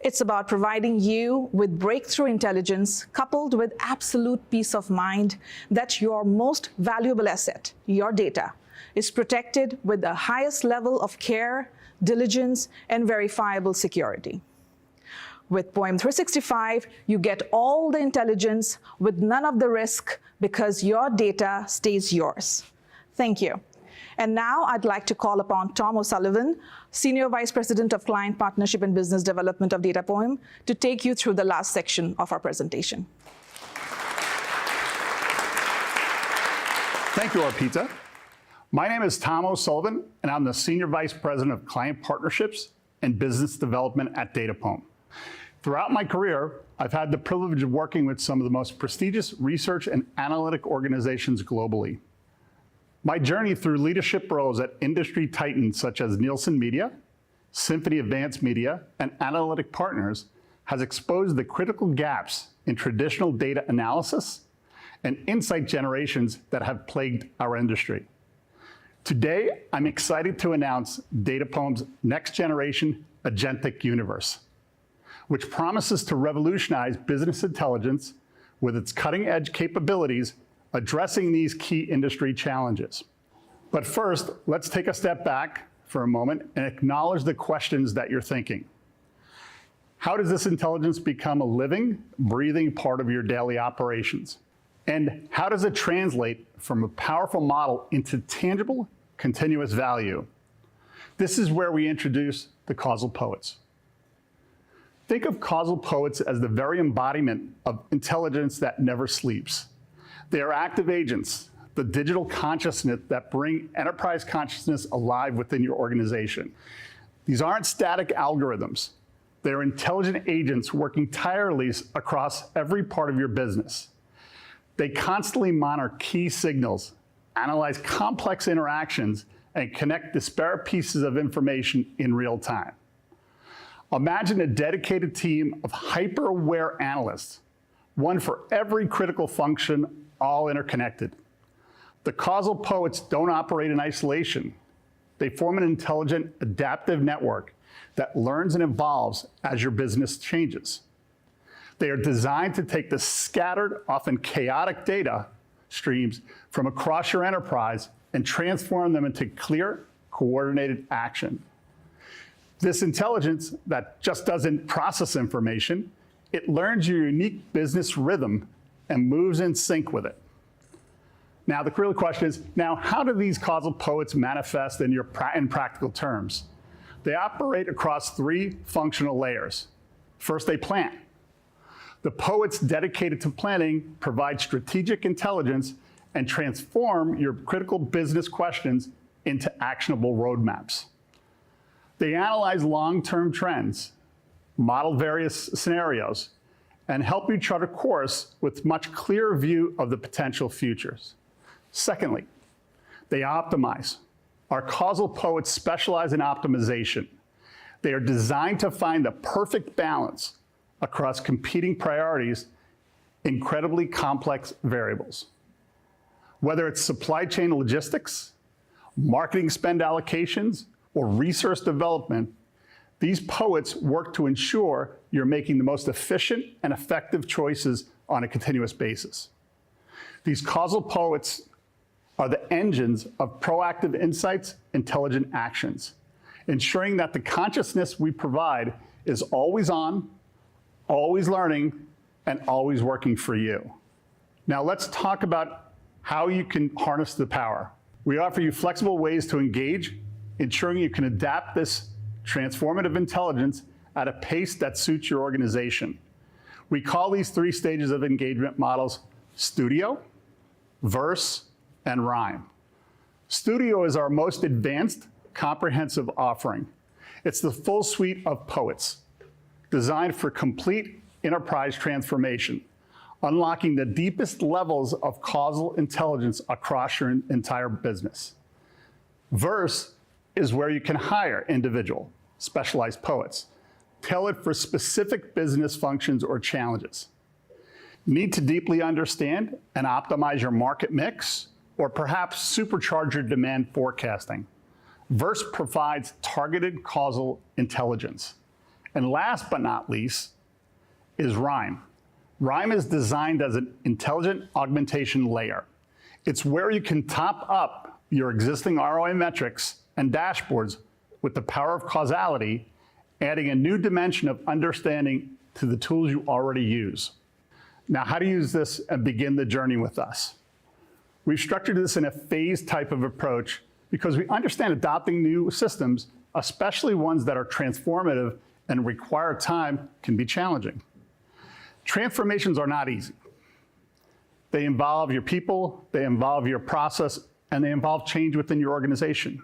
It's about providing you with breakthrough intelligence coupled with absolute peace of mind that your most valuable asset, your data, is protected with the highest level of care, diligence, and verifiable security. With POEM365, you get all the intelligence with none of the risk because your data stays yours. Thank you. And now I'd like to call upon Tom O'Sullivan, Senior Vice President of Client Partnership and Business Development of DataPoem, to take you through the last section of our presentation. Thank you, Arpita. My name is Tom O'Sullivan, and I'm the Senior Vice President of Client Partnerships and Business Development at DataPoem. Throughout my career, I've had the privilege of working with some of the most prestigious research and analytic organizations globally. My journey through leadership roles at industry titans such as Nielsen Media, Symphony Advanced Media, and Analytic Partners has exposed the critical gaps in traditional data analysis and insight generations that have plagued our industry. Today, I'm excited to announce DataPoem's next generation agentic universe, which promises to revolutionize business intelligence with its cutting-edge capabilities addressing these key industry challenges. But first, let's take a step back for a moment and acknowledge the questions that you're thinking. How does this intelligence become a living, breathing part of your daily operations? And how does it translate from a powerful model into tangible, continuous value? This is where we introduce the Causal Poets. Think of Causal Poets as the very embodiment of intelligence that never sleeps. They are active agents, the digital consciousness that bring enterprise consciousness alive within your organization. These aren't static algorithms. They're intelligent agents working tirelessly across every part of your business. They constantly monitor key signals, analyze complex interactions, and connect disparate pieces of information in real time. Imagine a dedicated team of hyper-aware analysts, one for every critical function, all interconnected. The Causal Poets don't operate in isolation. They form an intelligent, adaptive network that learns and evolves as your business changes. They are designed to take the scattered, often chaotic data streams from across your enterprise and transform them into clear, coordinated action. This intelligence that just doesn't process information, it learns your unique business rhythm and moves in sync with it. Now, the real question is, how do these Causal Poets manifest in practical terms? They operate across three functional layers. First, they plan. The poets dedicated to planning provide strategic intelligence and transform your critical business questions into actionable roadmaps. They analyze long-term trends, model various scenarios, and help you chart a course with much clearer view of the potential futures. Secondly, they optimize. Our causal poets specialize in optimization. They are designed to find the perfect balance across competing priorities, incredibly complex variables. Whether it's supply chain logistics, marketing spend allocations, or resource development, these poets work to ensure you're making the most efficient and effective choices on a continuous basis. These causal poets are the engines of proactive insights, intelligent actions, ensuring that the consciousness we provide is always on, always learning, and always working for you. Now let's talk about how you can harness the power. We offer you flexible ways to engage, ensuring you can adapt this transformative intelligence at a pace that suits your organization. We call these three stages of engagement models Studio, Verse, and Rhyme. Studio is our most advanced, comprehensive offering. It's the full suite of poets, designed for complete enterprise transformation, unlocking the deepest levels of causal intelligence across your entire business. Verse is where you can hire individual, specialized poets, tailored for specific business functions or challenges. Need to deeply understand and optimize your market mix, or perhaps supercharge your demand forecasting? Verse provides targeted causal intelligence. And last but not least is Rhyme. Rhyme is designed as an intelligent augmentation layer. It's where you can top up your existing ROI metrics and dashboards with the power of causality, adding a new dimension of understanding to the tools you already use. Now, how to use this and begin the journey with us? We've structured this in a phased type of approach because we understand adopting new systems, especially ones that are transformative and require time, can be challenging. Transformations are not easy. They involve your people, they involve your process, and they involve change within your organization.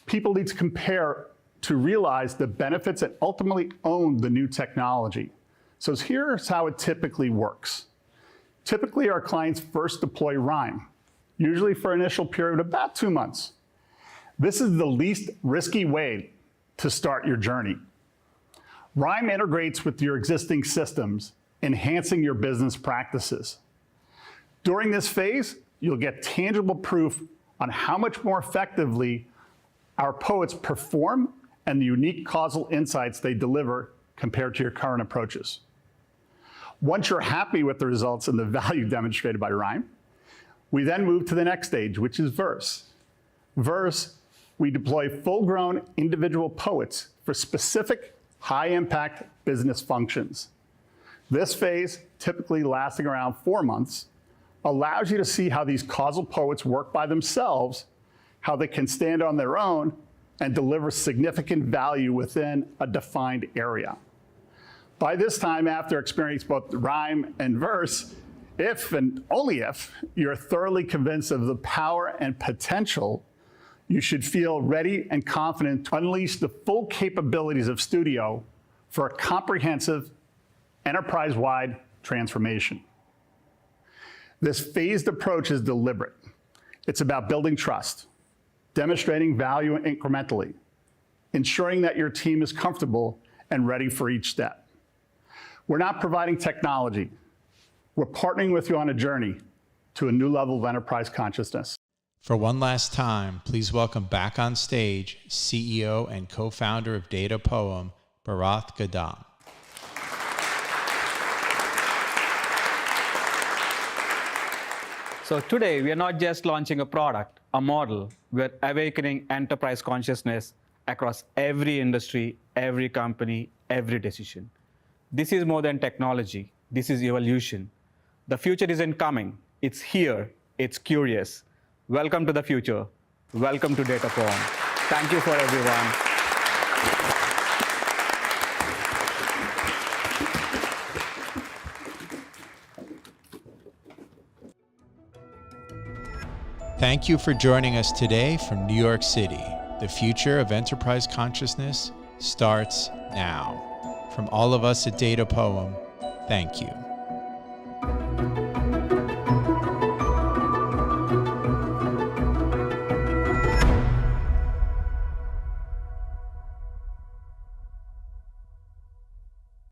People need to compare to realize the benefits and ultimately own the new technology. So here's how it typically works. Typically, our clients first deploy Rhyme, usually for an initial period of about 2 months. This is the least risky way to start your journey. Rhyme integrates with your existing systems, enhancing your business practices. During this phase, you'll get tangible proof on how much more effectively our poets perform and the unique causal insights they deliver compared to your current approaches. Once you're happy with the results and the value demonstrated by Rhyme, we then move to the next stage, which is Verse. Verse, we deploy full-grown individual poets for specific high-impact business functions. This phase, typically lasting around 4 months, allows you to see how these causal poets work by themselves, how they can stand on their own, and deliver significant value within a defined area. By this time, after experiencing both Rhyme and Verse, if and only if you're thoroughly convinced of the power and potential, you should feel ready and confident to unleash the full capabilities of Studio for a comprehensive, enterprise-wide transformation. This phased approach is deliberate. It's about building trust, demonstrating value incrementally, ensuring that your team is comfortable and ready for each step. We're not providing technology. We're partnering with you on a journey to a new level of enterprise consciousness. For one last time, please welcome back on stage CEO and co-founder of Data Poem, Bharath Gadam. So today, we are not just launching a product, a model. We're awakening enterprise consciousness across every industry, every company, every decision. This is more than technology. This is evolution. The future isn't coming. It's here. It's curious. Welcome to the future. Welcome to Data Poem. Thank you for everyone. Thank you for joining us today from New York City. The future of enterprise consciousness starts now. From all of us at Data Poem, thank you.